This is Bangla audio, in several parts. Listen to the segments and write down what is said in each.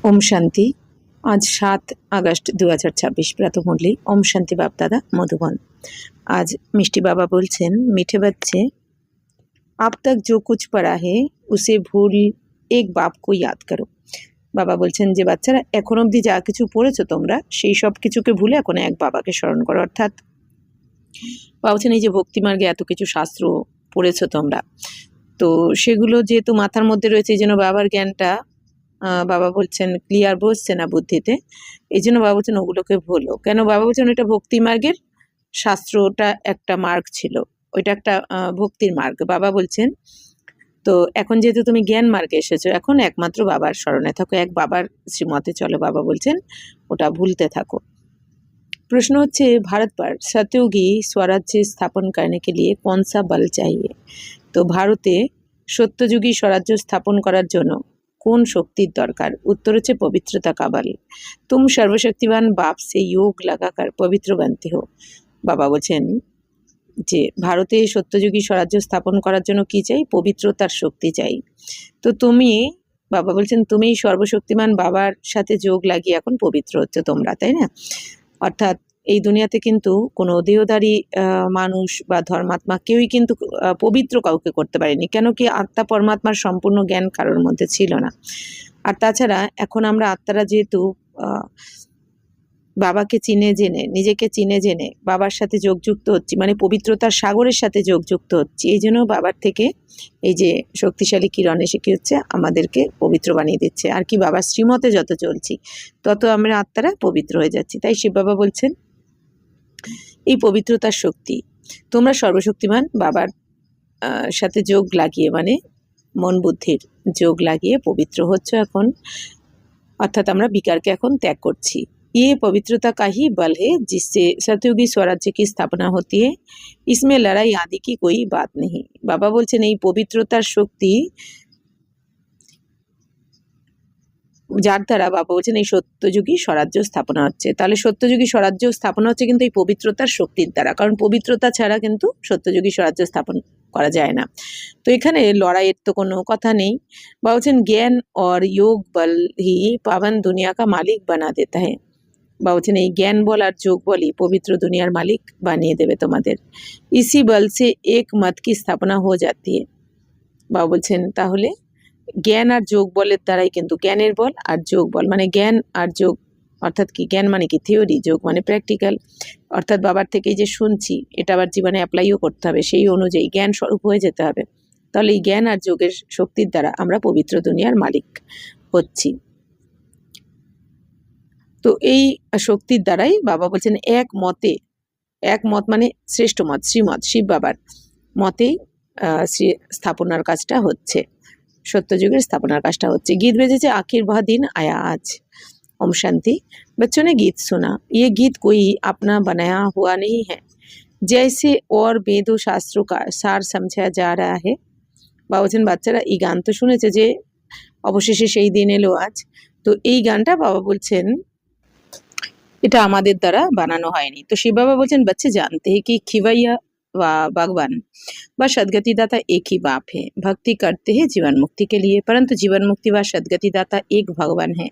ওম শান্তি। আজ 7 আগস্ট 2026 প্রাতঃ মুরলি। ওম শান্তি বাপ-দাদা মধুবন। आज मिष्टी बाबा बोलছেন, मीठे बच्चे अब तक जो कुछ पढ़ा है उसे भूल एक बाप को याद करो। বাবা বলছেন যে বাচ্চারা এখন অবধি যা কিছু পড়েছো তোমরা সেই সব কিছুকে ভুলে এখন এক বাবাকে স্মরণ করো। অর্থাৎ বাবা বলছেন এই যে ভক্তিমার্গে এত কিছু শাস্ত্র পড়েছো তোমরা, তো সেগুলো যেহেতু মাথার মধ্যে রয়েছে এই জন্য বাবার জ্ঞানটা বাবা বলছেন ক্লিয়ার বসছে না বুদ্ধিতে, এই জন্য বাবা বলছেন ওগুলোকে ভুলো। কেন বাবা বলছেন ওইটা ভক্তি মার্গের শাস্ত্রটা একটা মার্গ ছিল, ওইটা একটা ভক্তির মার্গ। বাবা বলছেন তো এখন যেহেতু তুমি জ্ঞান মার্গে এসেছো এখন একমাত্র বাবার স্মরণে থাকো, এক বাবার শ্রীমতে চলো। বাবা বলছেন ওটা ভুলতে থাকো। प्रश्न হচ্ছে भारत पर सतयुगी स्वराज्य स्थापन करने के लिए कौन सा बल चाहिए? তো ভারতে সত্যযুগী স্বরাজ্য স্থাপন করার জন্য কোন শক্তির দরকার? উত্তর হচ্ছে পবিত্রতা का बल। तुम सर्वशक्तिवान बाप से योग लगाकर पवित्र बनते हो। বাবা বলছেন যে ভারতে সত্যযুগী স্বরাজ্য স্থাপন করার জন্য কি চাই? পবিত্রতার শক্তি চাই। তো তুমি, বাবা বলছেন তুমি সর্বশক্তিমান বাবার সাথে যোগ লাগিয়ে এখন পবিত্র হচ্ছে তোমরা, তাই না? অর্থাৎ এই দুনিয়াতে কিন্তু কোনো দেহধারী মানুষ বা ধর্মাত্মা কেউই কিন্তু পবিত্র কাউকে করতে পারেনি। কেন কি? আত্মা পরমাত্মার সম্পূর্ণ জ্ঞান কারোর মধ্যে ছিল না। আর তাছাড়া এখন আমরা আত্মারা যেহেতু বাবাকে চিনে জেনে, নিজেকে চিনে জেনে বাবার সাথে যোগযুক্ত হচ্ছি, মানে পবিত্রতার সাগরের সাথে যোগযুক্ত হচ্ছি, এই জন্য বাবার থেকে এই যে শক্তিশালী কিরণ এসে কি হচ্ছে আমাদেরকে পবিত্র বানিয়ে দিচ্ছে। আর কি বাবার শ্রীমতে যত চলছি তত আমরা আত্মারা পবিত্র হয়ে যাচ্ছি। তাই শিব বাবা বলছেন এই পবিত্রতার শক্তি তোমরা সর্বশক্তিমান বাবার সাথে যোগ লাগিয়ে, মানে মন বুদ্ধির যোগ লাগিয়ে পবিত্র হচ্ছ এখন। অর্থাৎ আমরা বিকারকে এখন ত্যাগ করছি। ये पवित्रता का ही बल है जिससे सतयुगी स्वराज्य की स्थापना होती है, इसमें लड़ाई आदि की कोई बात नहीं। बाबा बोलছেন এই পবিত্রতার শক্তি যার দ্বারা বাবা বলছেন এই সত্যযুগী স্বরাজ্য স্থাপনা হচ্ছে। তাহলে সত্যযুগী স্বরাজ্য স্থাপনা হচ্ছে কিন্তু এই পবিত্রতার শক্তির দ্বারা, কারণ পবিত্রতা ছাড়া কিন্তু সত্যযুগী স্বরাজ্য স্থাপন করা যায় না। তো এখানে লড়াইয়ের তো কোনো কথা নেই। বাবা বলছেন জ্ঞান और योग बल ही पावन दुनिया का मालिक बना देता है। বা বলছেন এই জ্ঞান বল আর যোগ বলই পবিত্র দুনিয়ার মালিক বানিয়ে দেবে তোমাদের। ইসি বল সে এক মত কি স্থাপনা হয়ে যাতি है। বাবা বলছেন তাহলে জ্ঞান আর যোগ বলের দ্বারাই কিন্তু, জ্ঞানের বল আর যোগ বল মানে জ্ঞান আর যোগ, অর্থাৎ কি জ্ঞান মানে কি থিওরি, যোগ মানে প্র্যাকটিক্যাল। অর্থাৎ বাবার থেকে যে শুনছি এটা আবার জীবনে অ্যাপ্লাইও করতে হবে, সেই অনুযায়ী জ্ঞান স্বরূপ হয়ে যেতে হবে। তাহলে এই জ্ঞান আর যোগের শক্তির দ্বারা আমরা পবিত্র দুনিয়ার মালিক হচ্ছি। তো এই শক্তির দ্বারাই বাবা বলছেন এক মতে, এক মত মানে শ্রেষ্ঠ মত, শ্রীমত শিব বাবার মতেই স্থাপনার কাজটা হচ্ছে, সত্যযুগের স্থাপনার কাজটা হচ্ছে। गीत बेजेছে आखिर वह दिन आया आज। ओम शांति। बच्चों ने गीत सुना, ये गीत कोई अपना बनाया हुआ नहीं है, जैसे और वेदों शास्त्रों का सार समझा जा रहा है। বাবা বলছেন বাচ্চারা এই গান তো শুনেছে যে অবশেষে সেই দিন এলো আজ। তো এই গানটা বাবা বলছেন এটা আমাদের দ্বারা বানানো হয়নি। তো শিব বাবা বলছেন बच्चे जानते हैं कि खिवैया व भगवान व सदगति दाता एक ही बाप है, भक्ति करते हैं जीवन मुक्ति के लिए, परंतु जीवन मुक्ति व सदगति दाता एक भगवान है।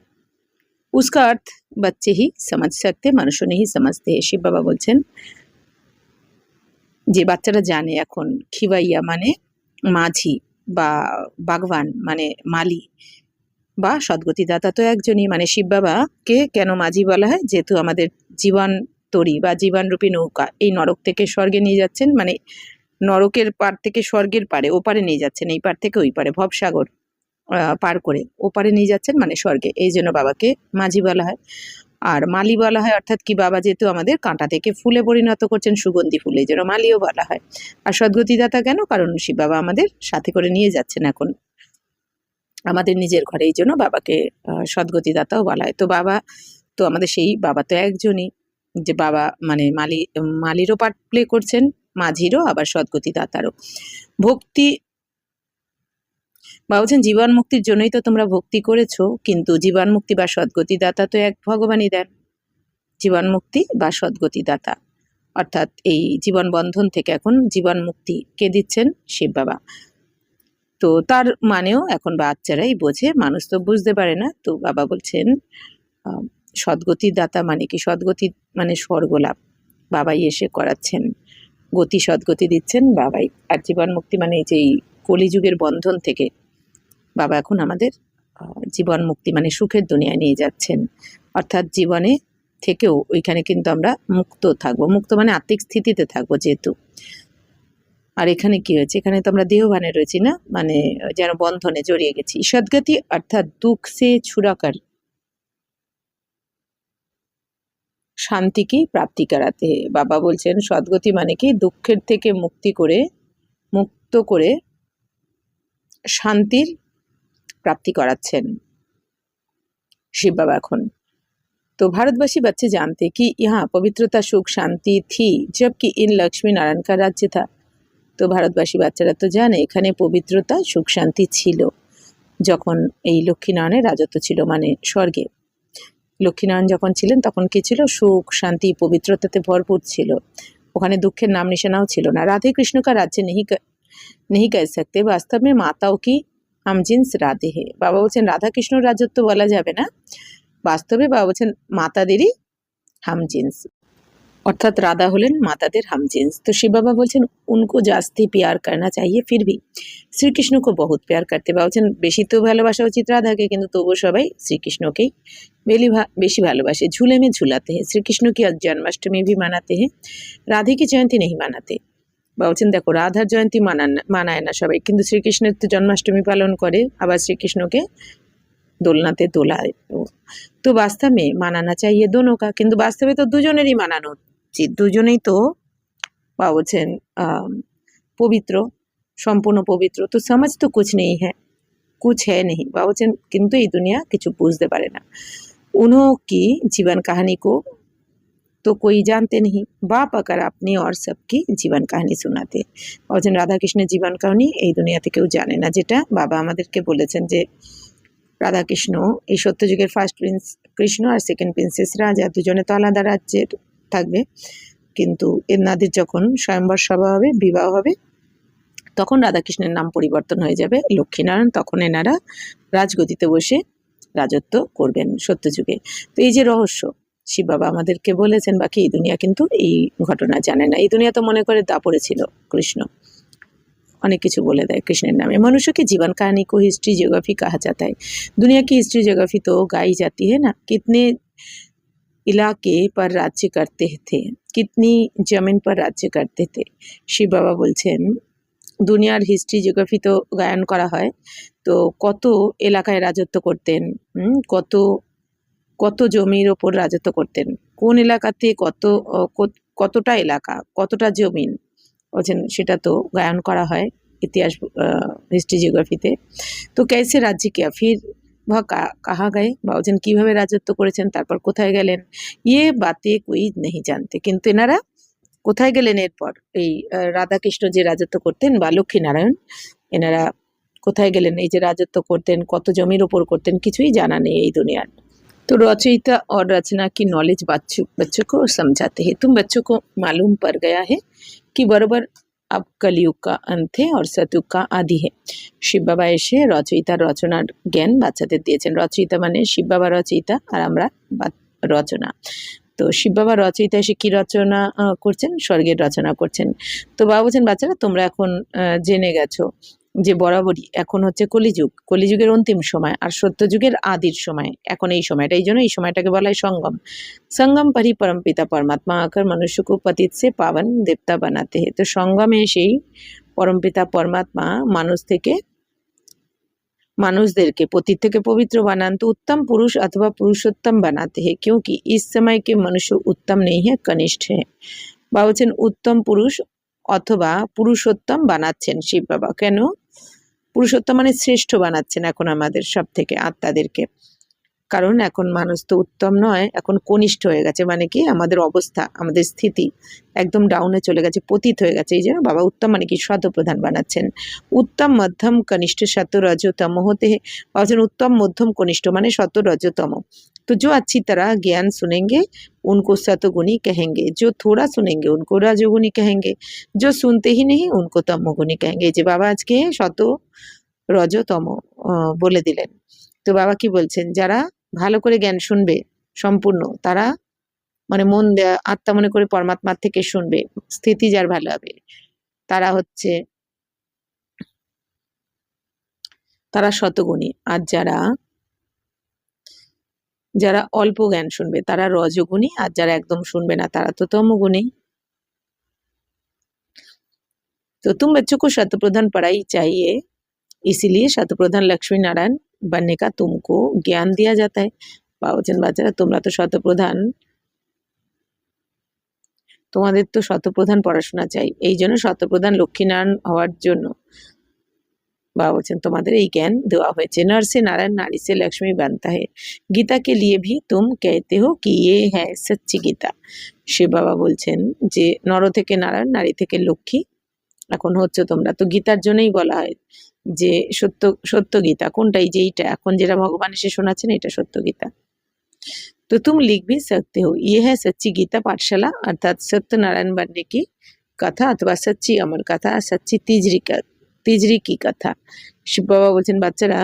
उसका अर्थ बच्चे ही समझ सकते, मनुष्य नहीं समझते। শিব বাবা বলছেন যে বাচ্চারা জানে এখন খিবাইয়া মানে মাঝি বা বাগবান মানে মালি বা সদ্গতিদাতা তো একজনই, মানে শিব বাবাকে কেন মাঝি বলা হয়? যেহেতু আমাদের জীবন তরী বা জীবনরূপী নৌকা এই নরক থেকে স্বর্গে নিয়ে যাচ্ছেন, মানে নরকের পার থেকে স্বর্গের পারে ওপারে নিয়ে যাচ্ছেন, এই পার থেকে ওই পারে ভবসাগর পার করে ওপারে নিয়ে যাচ্ছেন মানে স্বর্গে, এই জন্য বাবাকে মাঝি বলা হয়। আর মালি বলা হয় অর্থাৎ কি বাবা যেহেতু আমাদের কাঁটা থেকে ফুলে পরিণত করছেন সুগন্ধি ফুলে, এই জন্য মালিও বলা হয়। আর সদ্গতিদাতা কেন? কারণ শিব বাবা আমাদের সাথে করে নিয়ে যাচ্ছেন এখন আমাদের নিজের ঘরে, এই জন্য বাবাকে সদ্গতিদাতাও বলা হয়। তো বাবা তো আমাদের সেই বাবা তো একজনই, যে বাবা মানে মালিরও পার্ট প্লে করছেন, মাঝিরও, আবার সদ্গতিদাতারও। ভক্তি বাবা বলছেন জীবন মুক্তির জন্যই তো তোমরা ভক্তি করেছো, কিন্তু জীবন মুক্তি বা সদ্গতিদাতা তো এক ভগবানই দেন। জীবন মুক্তি বা সদ্গতিদাতা অর্থাৎ এই জীবন বন্ধন থেকে এখন জীবন মুক্তি কে দিচ্ছেন? শিব বাবা। তো তার মানেও এখন বাচ্চারাই বোঝে, মানুষ তো বুঝতে পারে না। তো বাবা বলছেন সদ্গতির দাতা মানে কি? সদ্গতি মানে স্বর্গলাভ বাবাই এসে করাচ্ছেন, গতি সদ্গতি দিচ্ছেন বাবাই। আর জীবন মুক্তি মানে এই যে এই কলিযুগের বন্ধন থেকে বাবা এখন আমাদের জীবন মুক্তি মানে সুখের দুনিয়ায় নিয়ে যাচ্ছেন। অর্থাৎ জীবনে থেকেও ওইখানে কিন্তু আমরা মুক্ত থাকবো, মুক্ত মানে আত্মিক স্থিতিতে থাকবো যেহেতু। আর এখানে কি হয়েছে, এখানে তো আমরা দেহভানে রয়েছি না, মানে যেন বন্ধনে জড়িয়ে গেছি। সদ্গতি অর্থাৎ দুঃখ সে ছুড়াকার শান্তি কি প্রাপ্তি করাতে। বাবা বলছেন সদ্গতি মানে কি দুঃখের থেকে মুক্ত করে শান্তির प्राप्ति कराচ্ছেন शिव बाबा এখন। तो भारतवासी बच्चे जानते कि यहाँ पवित्रता सुख शांति थी जबकि इन लक्ष्मी नारायण का राज्य था। तो भारतवासी বাচ্চারা তো জানে এখানে পবিত্রতা সুখ শান্তি ছিল যখন এই লক্ষ্মীনারায়ণের রাজত্ব ছিল, মানে স্বর্গে লক্ষ্মীনারায়ণ যখন ছিলেন তখন কি ছিল, সুখ শান্তি পবিত্রতাতে ভরপুর ছিল, ওখানে দুঃখের নাম নিশানাও ছিল না। রাধে কৃষ্ণ का राज्य नहीं कह सकते, वास्तव में माताओं की হামজিন্স রাধে হে। বাবা বলছেন রাধা কৃষ্ণর রাজত্ব বলা যাবে না, বাস্তবে বাবা বলছেন মাতাদেরই হামজিন্স, অর্থাৎ রাধা হলেন মাতাদের হামজিন্স। তো শিব বাবা বলছেন উनको जास्ती प्यार करना चाहिए फिर भी শ্রীকৃষ্ণ को बहुत प्यार करते। বাবা বলছেন বেশি তো ভালোবাসা উচিত রাধাকে, কিন্তু তবুও সবাই শ্রীকৃষ্ণকেই বেশি ভালোবাসে। झूले में झुलाते हैं श्रीकृष्ण की जन्माष्टमी भी मनाते हैं, राधे की जयंती नहीं मनाते। বলছেন দেখো রাধার জয়ন্তী মানায় না সবাই, কিন্তু শ্রীকৃষ্ণের তো জন্মাষ্টমী পালন করে, আবার শ্রীকৃষ্ণকে দোলনাতে দোলায়। তো বাস্তবে মানানা চাইয়ে দোনো কা, কিন্তু বাস্তবে তো দুজনেরই মানানো উচিত, দুজনেই তো বলছেন পবিত্র, সম্পূর্ণ পবিত্র। তো সমাজ তো কুছ নেই হ্যাঁ, কুছ হ্যাঁ নেই। বলছেন কিন্তু এই দুনিয়া কিছু বুঝতে পারে না। উনো কি জীবন কাহিনী কো तो कोई जानते नहीं, बाप अगर अपनी और सबकी জীবন কাহিনী শোনাতে। বলছেন রাধা কৃষ্ণের জীবন কাহিনী এই দুনিয়াতে কেউ জানে না, যেটা বাবা আমাদেরকে বলেছেন যে রাধা কৃষ্ণ এই সত্যযুগের ফার্স্ট প্রিন্স কৃষ্ণ আর সেকেন্ড প্রিন্সেস রাজা, দুজনে তো আলাদা রাজ্যের থাকবে, কিন্তু এনাদের যখন স্বয়ম্বর সভা হবে, বিবাহ হবে, তখন রাধাকৃষ্ণের নাম পরিবর্তন হয়ে যাবে লক্ষ্মীনারায়ণ, তখন এনারা রাজগদিতে বসে রাজত্ব করবেন সত্যযুগে। তো এই যে রহস্য শিব বাবা আমাদেরকে বলেছেন, বাকি এই দুনিয়া কিন্তু এই ঘটনা জানে না। এই দুনিয়া তো মনে করে দাপড়ে ছিল কৃষ্ণ, অনেক কিছু বলে দেয় কৃষ্ণের নামে। मनुष्य की जीवन कहानी को हिस्ट्री जियोग्राफी कहा जाता है। दुनिया की हिस्ट्री जियोग्राफी तो गाई जाती है ना, कितने इलाके पर राज्य करते थे, कितनी जमीन पर राज्य करते थे। শিব বাবা বলছেন দুনিয়ার হিস্ট্রি জিওগ্রাফি তো গায়ন করা হয়, তো কত এলাকায় রাজত্ব করতেন, কত কত জমির ওপর রাজত্ব করতেন, কোন এলাকাতে কতটা এলাকা, কতটা জমিন বলছেন, সেটা তো গায়ন করা হয় ইতিহাস হিস্ট্রি জিওগ্রাফিতে। তো कैसे राज्य किया फिर वह कहाँ गए, বলছেন কিভাবে রাজত্ব করেছেন, তারপর কোথায় গেলেন, ये बातें कोई नहीं जानते। কিন্তু এনারা কোথায় গেলেন এরপর, এই রাধাকৃষ্ণ যে রাজত্ব করতেন বা লক্ষ্মীনারায়ণ, এনারা কোথায় গেলেন, এই যে রাজত্ব করতেন, কত জমির ওপর করতেন, কিছুই জানা নেই এই দুনিয়ার। तो रचयिता और रचना की नॉलेज बच्चों को समझाते हैं। तुम बच्चों को मालूम पड़ गया है कि बराबर अब कलयुग का अंत है और सतयुग का आदि है। শিব বাবা এসে রচয়িতার রচনার জ্ঞান বাচ্চাদের দিয়েছেন। রচয়িতা মানে শিব বাবা রচয়িতা আর আমরা রচনা। তো শিব বাবা রচয়িতা এসে কি রচনা করছেন, স্বর্গের রচনা করছেন। তো বাবা বলছেন বাচ্চারা তোমরা এখন জেনে গেছো যে বরাবরই এখন হচ্ছে কলিযুগ, কলিযুগের অন্তিম সময় আর সত্যযুগের আদির সময় এখন এই সময়টা, এই জন্য এই সময়টাকে বলা হয় সঙ্গম। সঙ্গম পরি পরমপিতা পরমাত্মা আকার মনুষ্যকে পতিত সে পাবন দেবতা বানাতে হে। তো সঙ্গমে সেই পরমপিতা পরমাত্মা মানুষদেরকে পতিত থেকে পবিত্র বানান, তো उत्तम पुरुष अथवा पुरुषोत्तम बनाते हैं क्योंकि इस समय के मनुष्य उत्तम नहीं है कनिष्ठ है। বা বলছেন উত্তম পুরুষ অথবা পুরুষোত্তম বানাচ্ছেন শিব বাবা। কেন পুরুষোত্তম মানে শ্রেষ্ঠ বানাচ্ছেন এখন আমাদের সব থেকে আত্মাদেরকে, কারণ এখন মানুষ তো উত্তম নয়, এখন কনিষ্ঠ হয়ে গেছে, মানে কি আমাদের অবস্থা, আমাদের স্থিতি একদম ডাউনে চলে গেছে, পতিত হয়ে গেছে। এই জন্য বাবা উত্তম মানে কি শতপ্রধান বানাচ্ছেন। উত্তম মধ্যম কনিষ্ঠ শত রজতম হতে বলছেন, উত্তম মধ্যম কনিষ্ঠ মানে শত রজতম। तो जो अच्छी तरह ज्ञान सुनेंगे उनको सतगुणी कहेंगे, जो थोड़ा सुनेंगे उनको रजोगुणी कहेंगे, जो सुनते ही नहीं उनको तमोगुणी कहेंगे। যে বাবা আজকে শত রজতম বলে দিলেন। তো বাবা কি বলছেন, যারা ভালো করে জ্ঞান শুনবে সম্পূর্ণ, তারা মানে মন দেয়া আত্মা মনে করে পরমাত্মার থেকে শুনবে, স্থিতি যার ভালো হবে, তারা হচ্ছে তারা শতগুণী। আর যারা যারা অল্প জ্ঞান শুনবে তারা রজগুণী, আর যারা একদম শুনবে না তারা তো তমগুণী। तो तुम बच्चों को शतप्रधान पढ़ाई चाहिए, इसीलिए शतप्रधान लक्ष्मी नारायण बनने का तुमको ज्ञान दिया जाता है। বাবুচেন বাচ্চারা, তোমরা তো শতপ্রধান, তোমাদের তো শতপ্রধান পড়াশোনা চাই, এই জন্য শতপ্রধান লক্ষ্মীনারায়ণ হওয়ার জন্য बाबा बच्चन तुम्हारे এই জ্ঞান দেওয়া হয়েছে। नर से नारायण, नारी से लक्ष्मी बनता है। गीता के लिए भी तुम कहते हो कि ये है सच्ची गीता। শিব বাবা বলছেন যে নর থেকে নারায়ণ, নারী থেকে লক্ষ্মী এখন হচ্ছে তোমরা, তো গীতার জন্যই বলা হয় যে সত্য সত্য গীতা কোনটা, এই যে এইটা এখন যেটা ভগবান এসে শোনাচ্ছেন এটা সত্য গীতা। तो तुम लिख भी सकते हो ये है सच्ची गीता पाठशाला, अर्थात सत्यनारायण बनने की कथा अथवा सच्ची अमर कथा, सच्ची তিজরি কি কথা। শিব বাবা বলছেন বাচ্চারা,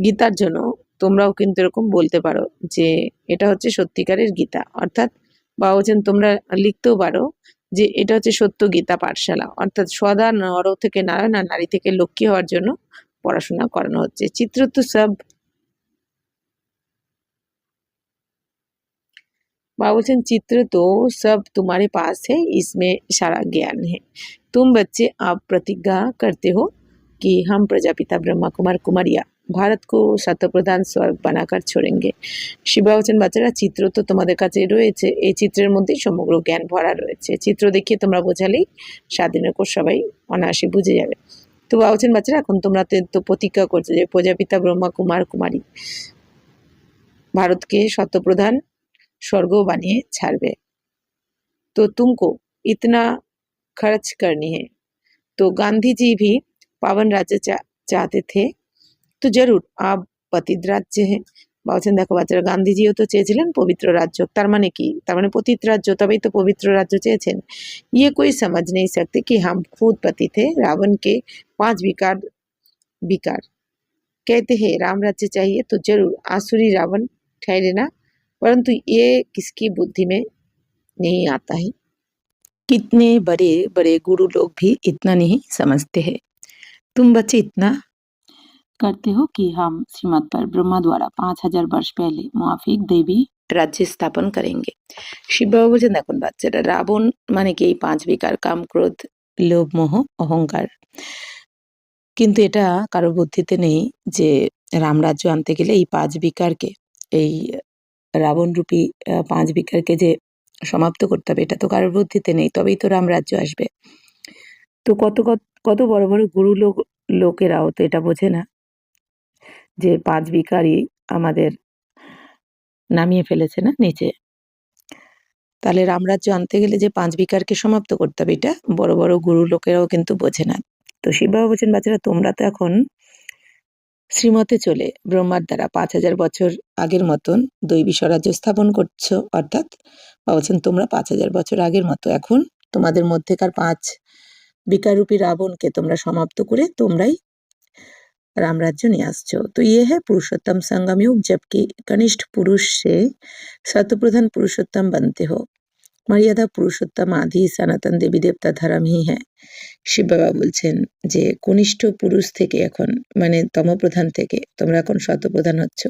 গীতার জন্য তোমরাও কিন্তু এরকম বলতে পারো যে এটা হচ্ছে সত্যিকারের গীতা, অর্থাৎ বাবা বলছেন তোমরা লিখতেও পারো যে এটা হচ্ছে সত্য গীতা পাঠশালা, অর্থাৎ সদা নর থেকে নারায়ণ আর নারী থেকে লক্ষ্মী হওয়ার জন্য পড়াশোনা করানো হচ্ছে। চিত্র তো সব बाबा बच्चन चित्र तो सब तुम्हारे पास है, इसमें सारा ज्ञान है। तुम बच्चे आप प्रतिज्ञा करते हो कि हम प्रजापिता ब्रह्मा कुमार कुमारिया भारत को शतप्रधान स्वर्ग बनाकर छोड़ेंगे। শিব বাবা বলছেন বাচ্চারা, চিত্র তো তোমাদের কাছে রয়েছে, এই চিত্রের মধ্যেই সমগ্র জ্ঞান ভরা রয়েছে, চিত্র দেখিয়ে তোমরা বোঝালেই স্বাধীনের কোষ সবাই অনায়াসে বুঝে যাবে। তো বাবা বলছেন বাচ্চারা, এখন তোমরা তো প্রতিজ্ঞা করছো যে প্রজাপিতা ব্রহ্মা কুমার কুমারী ভারতকে শতপ্রধান स्वर्ग बनिए छाड़बे, तो तुमको इतना खर्च करनी है। तो गांधी जी भी पावन राज्य चाहते थे, तो जरूर आप पतित राज्य है। বলছেন দেখো বাচ্চারা, গান্ধীজিও তো চেয়েছিলেন পবিত্র রাজ্য, তার মানে কি, তার মানে পতিত রাজ্য, তবেই তো পবিত্র রাজ্য চেয়েছেন। ये कोई समझ नहीं सकते कि हम खुद पति थे, रावण के 5 विकार विकार कहते हैं राम राज्य चाहिए तो जरूर आसुरी रावण ठहरे ना, परंतु ये किसकी बुद्धि में नहीं आता है। कितने बड़े बड़े गुरु लोग भी इतना नहीं समझते हैं। तुम बच्चे इतना करते हो कि हम श्रीमत पर ब्रह्मा द्वारा 5000 वर्ष पहले माफिक देवी राज्य स्थापन करेंगे। শিব বাবা বলছেন দেখুন বাচ্চারা, রাবণ মানে কি এই 5 বিকার কাম ক্রোধ লোভ মোহ অহংকার, কিন্তু এটা কারো বুদ্ধিতে নেই যে রামরাজ্য আনতে গেলে এই 5 বিকারকে, এই রাবণ রূপী 5 বিকারকে যে সমাপ্ত করতে হবে, এটা তো কারোর বুদ্ধিতে নেই, তবেই তো রামরাজ্য আসবে। তো কত কত কত বড় বড় গুরু লোকেরাও তো এটা বোঝে না যে 5 বিকারই আমাদের নামিয়ে ফেলেছে না নিচে, তাহলে রামরাজ্য আনতে গেলে যে 5 বিকারকে সমাপ্ত করতে হবে, এটা বড় বড় গুরু লোকেরাও কিন্তু বোঝে না। তো শিব বাবা বলছেন বাচ্চারা, তোমরা তো এখন শ্রীমতে চলে ব্রহ্মার দ্বারা 5000 বছর আগের মতন দৈবী স্বরাজ্য স্থাপন করছো, অর্থাৎ বলছেন তোমরা 5000 বছর আগের মতো এখন তোমাদের মধ্যেকার 5 বিকাররূপী রাবণকে তোমরা সমাপ্ত করে তোমরাই रामराज्य নিয়ে আসছো। तो ये है पुरुषोत्तम संगम युग, जबकि कनिष्ठ पुरुष से शतप्रधान पुरुषोत्तम बनते हो। मर्यादा पुरुषोत्तम आदि सनातन देवी देवता धर्म ही है। শিব বাবা বলছেন যে কনিষ্ঠ পুরুষ থেকে এখন মানে তমপ্রধান থেকে তোমরা এখন শতপ্রধান হচ্ছ।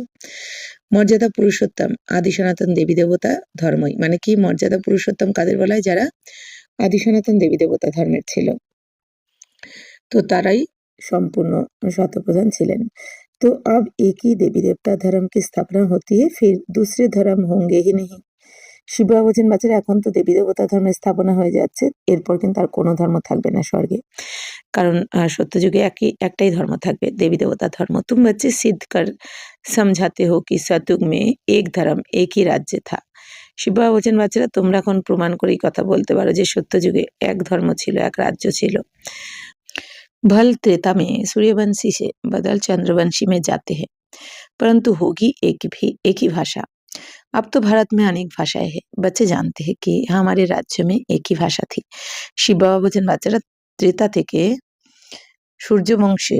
মর্যাদা পুরুষোত্তম আদি সনাতন দেবী দেবতা ধর্মই, মানে কি মর্যাদা পুরুষোত্তম কাদের বলা হয়, যারা আদি সনাতন দেবী দেবতা ধর্মের ছিল, তো তারাই সম্পূর্ণ शतप्रधान ছিলেন। तो अब एक ही देवी देवता धर्म की स्थापना होती है, फिर दूसरे धर्म होंगे ही नहीं। শিব বাবা বলছেন বাচ্চারা, এখন তো দেবী দেবতা ধর্মের স্থাপনা হয়ে যাচ্ছে, এরপর কিন্তু আর কোনো ধর্ম থাকবে না স্বর্গে, কারণ সত্যযুগে একটাই ধর্ম থাকবে, দেবী দেবতা ধর্ম। तुम बच्चे सिद्ध कर समझाते हो कि सतयुग में एक धर्म एक ही राज्य था। শিব বাবা বলছেন বাচ্চারা, তোমরা এখন প্রমাণ করেই কথা বলতে পারো যে সত্যযুগে এক ধর্ম ছিল, এক রাজ্য ছিল। भल त्रेता में सूर्यवंशी से बदल चंद्रवंशी में जाते हैं, परंतु होगी एक ही भाषा। अब तो भारत में अनेक भाषाएं हैं, बच्चे जानते हैं कि हमारे राज्य में एक ही भाषा थी। শিব বাবা বলছেন বাচ্চারা, ত্রেতা থেকে সূর্যবংশে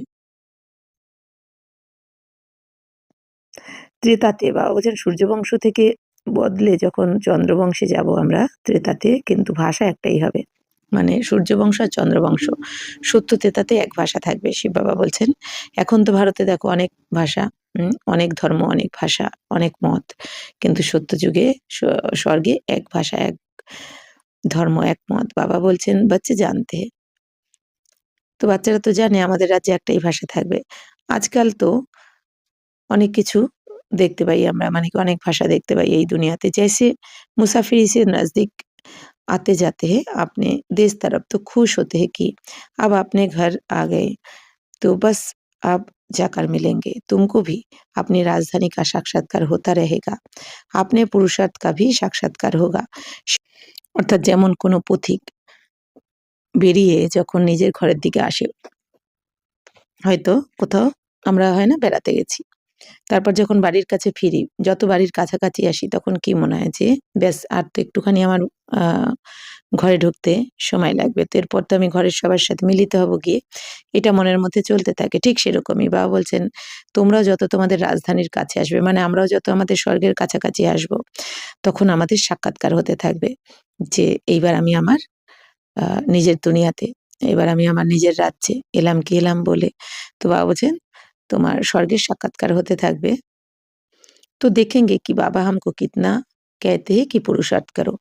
ত্রেতাতে বাবা বলছেন সূর্যবংশ থেকে বদলে যখন চন্দ্রবংশে যাব আমরা ত্রেতাতে, কিন্তু ভাষা একটাই হবে, মানে সূর্যবংশ আর চন্দ্রবংশ। সত্য ত্রেতাতে এক ভাষা থাকবে, শিব বাবা বলছেন। এখন তো ভারতে দেখো অনেক ভাষা, অনেক ধর্ম, অনেক ভাষা, অনেক মত, কিন্তু সত্য যুগে স্বর্গে এক ভাষা, এক ধর্ম, এক মত। বাবা বলছেন বাচ্চা জানতে, তো বাচ্চারা তো জানে আমাদের রাজ্যে একটাই ভাষা থাকবে। আজকাল তো অনেক কিছু देखते पाई আমরা, মানে কি অনেক ভাষা দেখতে পাই এই দুনিয়াতে। जैसे मुसाफिरी से नज़दीक आते जाते हैं अपने देश तरफ, तो खुश होते हैं कि अब अपने घर आ गए, तो बस अब जाकर मिलेंगे। तुमको भी अपनी राजधानी का साक्षात्कार होता रहेगा, अपने पुरुषार्थ का भी साक्षात्कार होगा। অর্থাৎ যেমন কোনো পথিক বেরিয়ে যখন নিজের ঘরের দিকে আসে, হয়তো কোথাও আমরা হয় না বেড়াতে গেছি, তারপর যখন বাড়ির কাছে ফিরি, যত বাড়ির কাছাকাছি আসি তখন কি মনে হয় যে ব্যাস আর তো একটুখানি আমার ঘরে ঢুকতে সময় লাগবে, তো এরপর তো আমি ঘরের সবার সাথে মিলিত হব গিয়ে, এটা মনের মধ্যে চলতে থাকে। ঠিক সেরকমই বাবা বলছেন তোমরাও যত তোমাদের রাজধানীর কাছে আসবে, মানে আমরাও যত আমাদের স্বর্গের কাছাকাছি আসব, তখন আমাদের সাক্ষাৎকার হতে থাকবে যে এইবার আমি আমার নিজের দুনিয়াতে, এবার আমি আমার নিজের রাজ্যে এলাম কি এলাম বলে। তো বাবা বলছেন তোমার স্বর্গের সাক্ষাৎকার হতে থাকবে। তো देखेंगे कि बाबा हमको कितना कहते हैं कि पुरुषार्थ करो।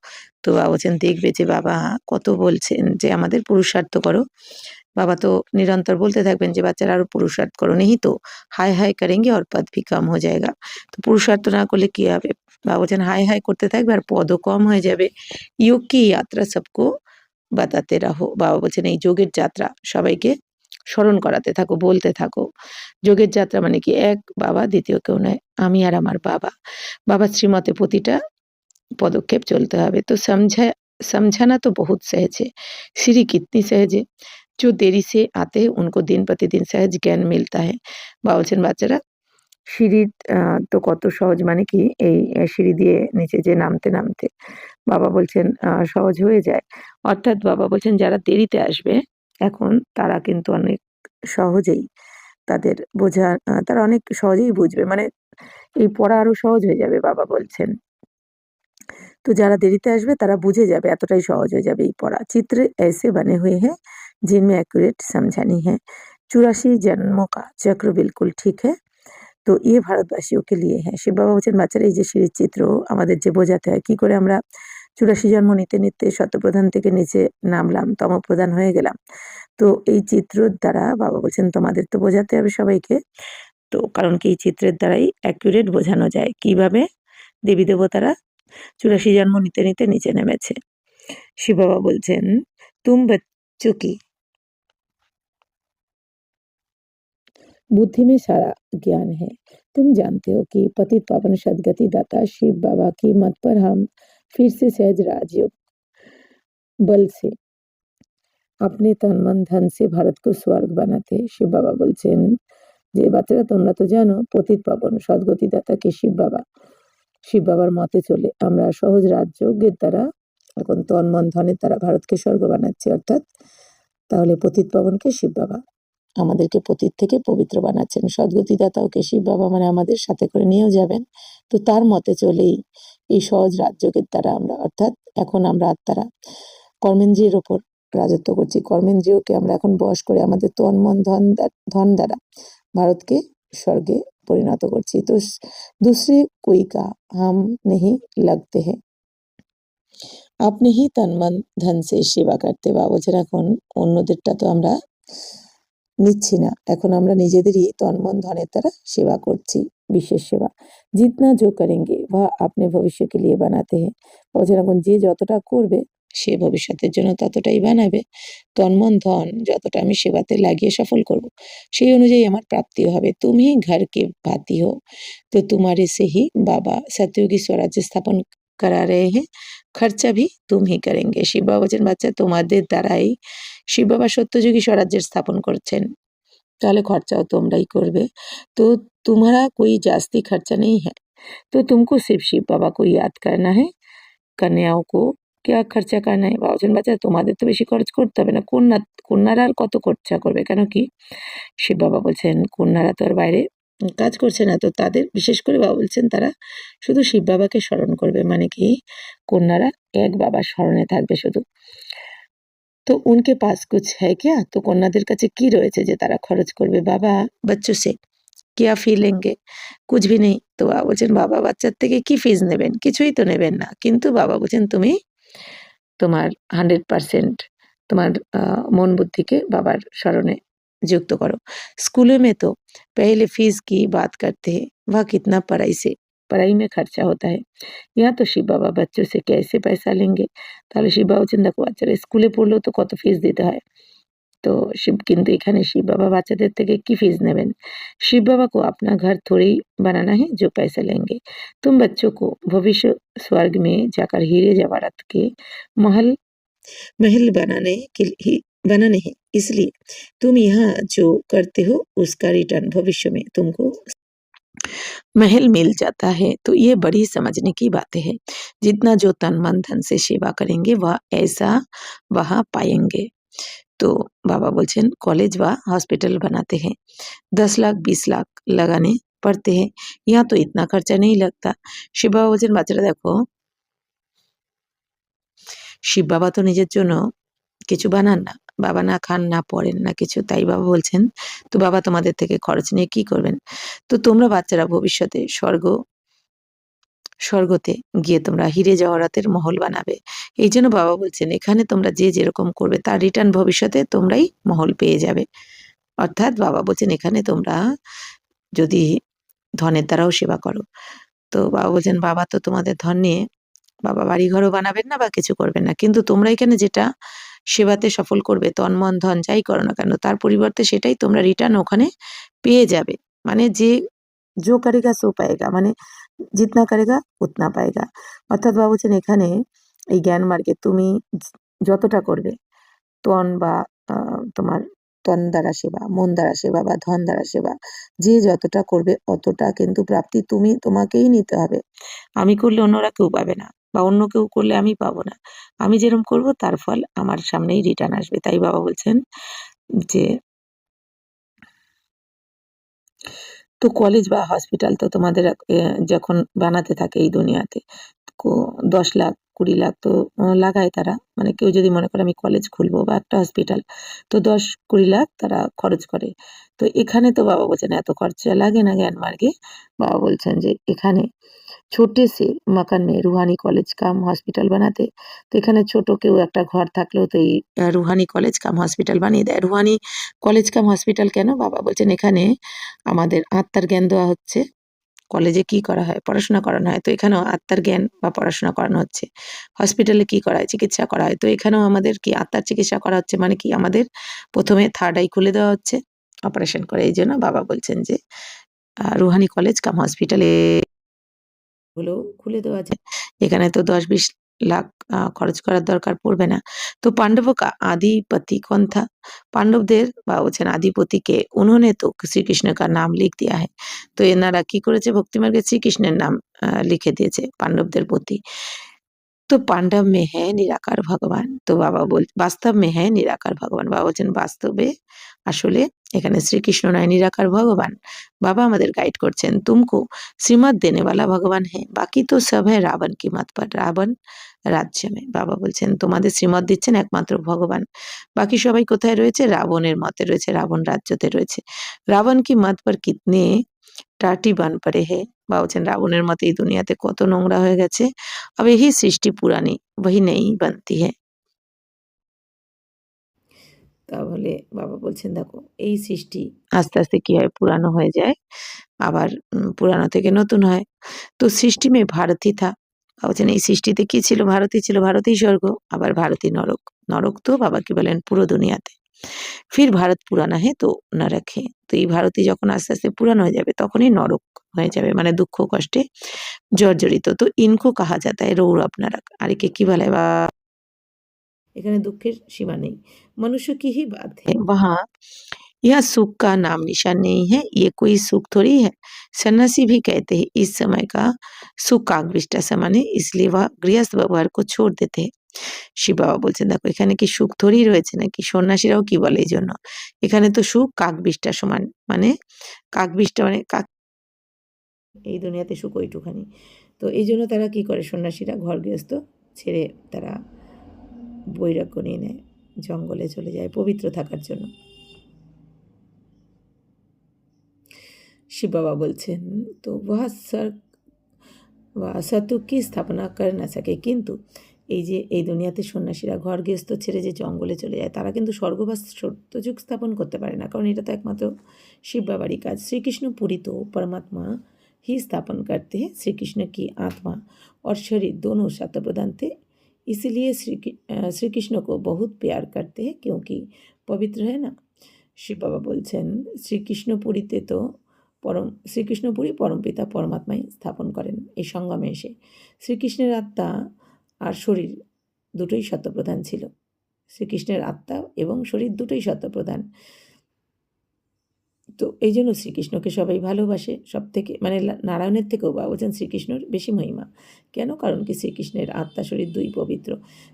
তো বাবা বলছেন দেখবে যে বাবা কত বলছেন যে আমাদের পুরুষার্থ করো। বাবা তো নিরন্তর বলতে থাকবেন যে বাচ্চারা আরো পুরুষার্থ করো, नहीं तो हाय हाय करेंगे और पद भी कम हो जाएगा। তো পুরুষার্থ না করলে কি হবে? বাবা বলছেন হাই হাই করতে থাকবে আর পদও কম হয়ে যাবে। योग की यात्रा सबको बताते रहो। বাবা বলছেন এই যোগের যাত্রা সবাইকে স্মরণ করাতে থাকো, বলতে থাকো। যোগের যাত্রা মানে কি? এক বাবা, দ্বিতীয় কেউ নয়, আমি আর আমার বাবা। বাবার শ্রীমতে প্রতিটা পদক্ষেপ চলতে হবে। তো समझाना तो बहुत सहज है, सीढ़ी कितनी सहज है, जो देरी से आते हैं उनको दिन प्रतिदिन सहज ज्ञान मिलता है। বাবা বলছেন বাচ্চারা সিঁড়ি তো কত সহজ, মানে কি এই সিঁড়ি দিয়ে নিচে যে নামতে নামতে বাবা বলছেন সহজ হয়ে যায়। অর্থাৎ বাবা বলছেন যারা দেরিতে আসবে এখন, তারা কিন্তু অনেক সহজেই তাদের বোঝা, তারা অনেক সহজেই বুঝবে, মানে এই পড়া আরো সহজ হয়ে যাবে বাবা বলছেন। তো যারা দেরিতে আসবে তারা বুঝে যাবে, এতটাই সহজ হয়ে যাবে এই পড়া। চিত্র ऐसे बने हुए हैं जिनमें एक्यूरेट समझानी है। 84 जन्मों का चक्र बिल्कुल ठीक है। তো ইয়ে ভারতবাসীও কে লিয়ে হ্যাঁ। শিব বাবা বলছেন বাচ্চারা এই যে সিঁড়ির চিত্র আমাদের যে বোঝাতে হয় কি করে আমরা 84 জন্ম নিতে নিতে শতপ্রধান থেকে নিচে নামলাম, তমপ্রধান হয়ে গেলাম। তো এই চিত্রর দ্বারা বাবা বলছেন তোমাদের তো বোঝাতে হবে সবাইকে। তো কারণ কি এই চিত্রের দ্বারাই অ্যাকুরেট বোঝানো যায় কিভাবে দেবী দেবতারা 84 জন্ম নিতে নিতে নিচে নেমেছে। শিব বাবা বলছেন তুম बच्चों की बुद्धि में सारा ज्ञान है। तुम जानते हो कि पतित पावन सदगति दाता शिव बाबा की मत पर हम फिर से सहज राजयोग बल से अपने तन मन धन से भारत को स्वर्ग बनाते। শিব বাবা বলছেন যে বাচ্চারা তোমরা তো জানো পতিত পাবন সদ্গতি দাতা কে শিব বাবা। শিব বাবার মতে চলে আমরা সহজ রাজযোগের দ্বারা এখন তন মন ধনের দ্বারা ভারতকে স্বর্গ বানাচ্ছি। অর্থাৎ তাহলে পতিত পাবনকে শিব বাবা আমাদেরকে পতিত থেকে পবিত্র বানাচ্ছেন, সদ্গতিদাতা ওকে শিব বাবা মানে আমাদের সাথে করে নিয়েও যাবেন। তো তার মতে চলেই এই সহজ রাজযোগের দ্বারা আমরা, অর্থাৎ এখন আমরা আত্মারা কর্মেন্দ্রিয়ের ওপর রাজত্ব করছি, কর্মেন্দ্রিয়কে আমরা এখন বশ করে আমাদের তন মন ধন দ্বারা ভারতকে স্বর্গে পরিণত করছি। তো दूसरे कोई का हम नहीं लगते हैं, আপনি হি তন মন ধন সে সেবা করতে। বাবা বলছেন এখন অন্যদেরটা তো আমরা নিচ্ছি না, এখন আমরা নিজেদেরই তন মন ধনের দ্বারা সেবা করছি, বিশেষ সেবা। জিতনা जो करेंगे वह अपने भविष्य के लिए बनाते हैं। বলছেন এখন যে যতটা করবে সে ভবিষ্যতের জন্য ততটাই বানাবে। তন মন ধন যতটা আমি সেবাতে লাগিয়ে সফল করব, সেই অনুযায়ী আমার প্রাপ্তিও হবে। তুমি घर के भाती हो, तो तुम्हारे से ही बाबा सतयुगी स्वराज्य स्थापन करा रहे हैं, खर्चा भी तुम ही करेंगे। শিব বাবা বলছেন বাচ্চা তোমাদের দ্বারাই শিব বাবা সত্যযুগী স্বরাজ্যের স্থাপন করছেন, তাহলে खर्चाও তোমরাই করবে। तो तुम्हारा कोई जास्ती खर्चा नहीं है, तो तुमको सिर्फ शिव बाबा को याद करना है। कन्याओं को क्या खर्चा करना है বাবা বলছেন বাচ্চা তোমাদের তো বেশি খরচ করতে হবে না কন্যারা আর কত খরচা করবে কেন কি শিব বাবা বলছেন কন্যারা তো আর বাইরে কাজ করছে না তো তাদের বিশেষ করে বাবা বলছেন তারা শুধু শিব বাবাকে স্মরণ করবে মানে কি কন্যারা এক বাবার স্মরণে থাকবে শুধু तो उनके पास कुछ है क्या तो কন্যাদের কাছে কি রয়েছে যে তারা খরচ করবে বাবা बच्चों से क्या फी लेंगे कुछ भी नहीं তো বাবা বলছেন বাবা বাচ্চার থেকে কি ফিজ নেবেন কিছুই তো নেবেন না কিন্তু বাবা বলছেন তুমি তোমার 100% তোমার মন বুদ্ধিকে বাবার স্মরণে যুক্ত করো स्कूलों में तो पहले फीस की बात करते हैं वह कितना पढ़ाई में खर्चा होता है यहाँ तो শিব বাবা बच्चों से कैसे पैसा लेंगे তাহলে শিব বাবা বলছেন দেখো বাচ্চারা স্কুলে পড়লেও তো কত ফিস দিতে হয় तो शिव किंतु এখানে শিব বাবা বাচ্চাদের থেকে কি फीस নেবেন शिव बाबा को अपना घर थोड़ी बनाना है जो पैसे लेंगे तुम बच्चों को भविष्य स्वर्ग में जाकर हीरे जवाहरात के महल महल बनाने हैं इसलिए तुम यहाँ जो करते हो उसका रिटर्न भविष्य में तुमको महल मिल जाता है तो ये बड़ी समझने की बातें हैं जितना जो तन मन धन से सेवा करेंगे वह ऐसा वहाँ पाएंगे तो बाबा बोलছেন कॉलेज व हॉस्पिटल बनाते हैं 10 लाख 20 लाख लगाने पड़ते हैं यहाँ तो इतना खर्चा नहीं लगता শিব বাবা বলছেন বাচ্চারা দেখো শিব বাবা তো নিজের জন্য কিছু বানান না বাবা না খান না পড়েন না কিছু তাই বাবা বলছেন তো বাবা তোমাদের থেকে খরচ নিয়ে কি করবেন তো তোমরা বাচ্চারা ভবিষ্যতে স্বর্গতে গিয়ে তোমরা হিরে জওহরাতের মহল বানাবে এই জন্য বাবা বলছেন এখানে তোমরা যে যেরকম করবে তার রিটার্ন ভবিষ্যতে তোমরাই মহল পেয়ে যাবে অর্থাৎ বাবা বলছেন এখানে তোমরা যদি ধনের দ্বারাও সেবা করো তো বাবা বলছেন বাবা তো তোমাদের ধন নিয়ে বাবা বাড়ি ঘরও বানাবেন না বা কিছু করবেন না কিন্তু তোমরা এখানে যেটা সেবাতে সফল করবে তন মন ধন যাই করো না কেন তার পরিবর্তে সেটাই তোমরা রিটার্ন ওখানে পেয়ে যাবে মানে যে जो करेगा सो पाएगा মানে जितना करेगा उतना पाएगा অর্থাৎ বাবা বলছেন এখানে এই জ্ঞান মার্গে তুমি যতটা করবে তন বা তোমার তন দ্বারা সেবা মন দ্বারা সেবা বা ধন দ্বারা সেবা যে যতটা করবে অতটা কিন্তু প্রাপ্তি তোমাকেই নিতে হবে আমি করলে অন্যরা কেউ পাবে না বা অন্য কেউ করলে আমি পাবো না আমি যেরকম করব তার ফল আমার সামনেই রিটার্ন আসবে তাই বাবা বলছেন যে তো কলেজ বা হসপিটাল তো তোমাদের যখন বানাতে থাকে এই দুনিয়াতে 10 লাখ 20 লাখ তো লাগায় তারা মানে কেউ যদি মনে করে আমি কলেজ খুলবো বা একটা হসপিটাল তো 10-20 লাখ তারা খরচ করে তো এখানে তো বাবা বলছেন এত খরচা লাগে না জ্ঞান মার্গে বাবা বলছেন যে এখানে छोटे से मकान में रूहानी कॉलेज কাম হসপিটাল বানাতে তো এখানে ছোট কেউ একটা ঘর থাকলেও তো এই রুহানি কলেজ কাম হসপিটাল বানিয়ে দেয় রুহানি কলেজ কাম হসপিটাল কেন বাবা বলছেন এখানে আমাদের আত্মার জ্ঞান দেওয়া হচ্ছে কলেজে কি করা হয় পড়াশোনা করানো হয় তো এখানেও আত্মার জ্ঞান বা পড়াশোনা করানো হচ্ছে হসপিটালে কি করা হয় চিকিৎসা করা হয় তো এখানেও আমাদের কি আত্মার চিকিৎসা করা হচ্ছে মানে কি আমাদের প্রথমে থার্ড আই খুলে দেওয়া হচ্ছে অপারেশন করে এই জন্য বাবা বলছেন যে রুহানি কলেজ কাম হসপিটালে গুলো খুলে দেওয়া যায় এখানে তো 10-20 लाख খরচ করার দরকার পড়বে না তো पांडवों का आदिपति कौन था পাণ্ডবদের বা বলছেন আদিপতিকে उन्होंने तो श्री कृष्ण का नाम लिख दिया है তো এনারা কি করেছে ভক্তিমার্গে শ্রীকৃষ্ণের নাম লিখে দিয়েছে পাণ্ডবদের প্রতি तो पांडव में है निराकार भगवान तो বাবা বাস্তব में है निराकार भगवान বাবা বলছেন বাস্তবে আসলে এখানে শ্রীকৃষ্ণ নয় নিরাকার ভগবান বাবা আমাদের গাইড করছেন तुमको श्रीमत देने वाला भगवान है बाकी तो सब है रावण की मत पर रावण राज्य में বাবা বলছেন তোমাদের শ্রীমত দিচ্ছেন একমাত্র ভগবান বাকি সবাই কোথায় রয়েছে রাবণের মতে রয়েছে রাবণ রাজ্যতে রয়েছে রাবণ কি মত पर कितने টাটি বান পড়ে হে বাবা বলছেন রাবণের মতে এই দুনিয়াতে কত নোংরা হয়ে গেছে अब यही सृष्टि पुरानी वही नई बनती है তাহলে বাবা বলছেন দেখো এই সৃষ্টি আস্তে আস্তে কি হয় পুরানো হয়ে যায় আবার পুরানো থেকে নতুন হয় তো সৃষ্টি মে ভারতই থা বাবা বলছেন এই সৃষ্টিতে কি ছিল ভারতই ছিল ভারতই স্বর্গ আবার ভারতই নরক নরক তো বাবা কি বলেন পুরো দুনিয়াতে ফির ভারত পুরানা হে তো নরক হে তো এই ভারতই যখন আস্তে আস্তে পুরানো হয়ে যাবে তখনই নরক হয়ে যাবে মানে দুঃখ কষ্টে জর্জরিত তো ইনকো কাহা যাতা है रौरव नरक আর একে কি বলে বা এখানে দুঃখের সীমা নেই मनुष्य की ही बात है वहाँ यह सुख का नाम निशान नहीं है ये कोई सुख थोड़ी है सन्यासी भी कहते हैं इस समय का सुख काग्विष्टा समय है इसलिए वह गृहस्थ व्यवहार को छोड़ देते हैं শিব বাবা বলছেন দেখো এখানে কি সুখ থোড়ই রয়েছে নাকি, সন্ন্যাসীরাও কি বলে এই জন্য, এখানে তো সুখ কাকবিষ্টা সমান, মানে কাকবিষ্টা মানে কাক, এই দুনিয়াতে সুখ ওইটুখানি। তো এই জন্য তারা কি করে, সন্ন্যাসীরা ঘর গৃহস্থ ছেড়ে তারা বৈরাগ্য নিয়ে নেয়, জঙ্গলে চলে যায় পবিত্র থাকার জন্য। শিব বাবা বলছেন তো সত্যুক কি স্থাপনা করে না থাকে, কিন্তু এই যে এই দুনিয়াতে সন্ন্যাসীরা ঘর গৃহস্থ ছেড়ে যে জঙ্গলে চলে যায় তারা কিন্তু স্বর্গ বা সত্যযুগ স্থাপন করতে পারে না, কারণ এটা তো একমাত্র শিব বাবারই কাজ। শ্রীকৃষ্ণ পুরী তো परमात्मा ही स्थापन करते हैं। श्री कृष्ण की आत्मा और शरीर दोनों सत्य प्रधान थे, इसीलिए श्री कृष्ण को बहुत प्यार करते हैं क्योंकि पवित्र है ना। শিব বাবা বলছেন শ্রীকৃষ্ণপুরীতে তো শ্রীকৃষ্ণপুরী পরমপিতা পরমাত্মাই স্থাপন করেন এই সঙ্গমে এসে। শ্রীকৃষ্ণের আত্মা আর শরীর দুটোই সত্যপ্রধান ছিল, শ্রীকৃষ্ণের আত্মা এবং শরীর দুটোই সত্যপ্রধান। তো এই জন্য শ্রীকৃষ্ণকে সবাই ভালোবাসে, সব থেকে মানে নারায়ণের থেকেও বাবা বলছেন শ্রীকৃষ্ণর বেশি মহিমা। কেন? কারণ কি শ্রীকৃষ্ণের আত্মা শরীর দুই পবিত্র।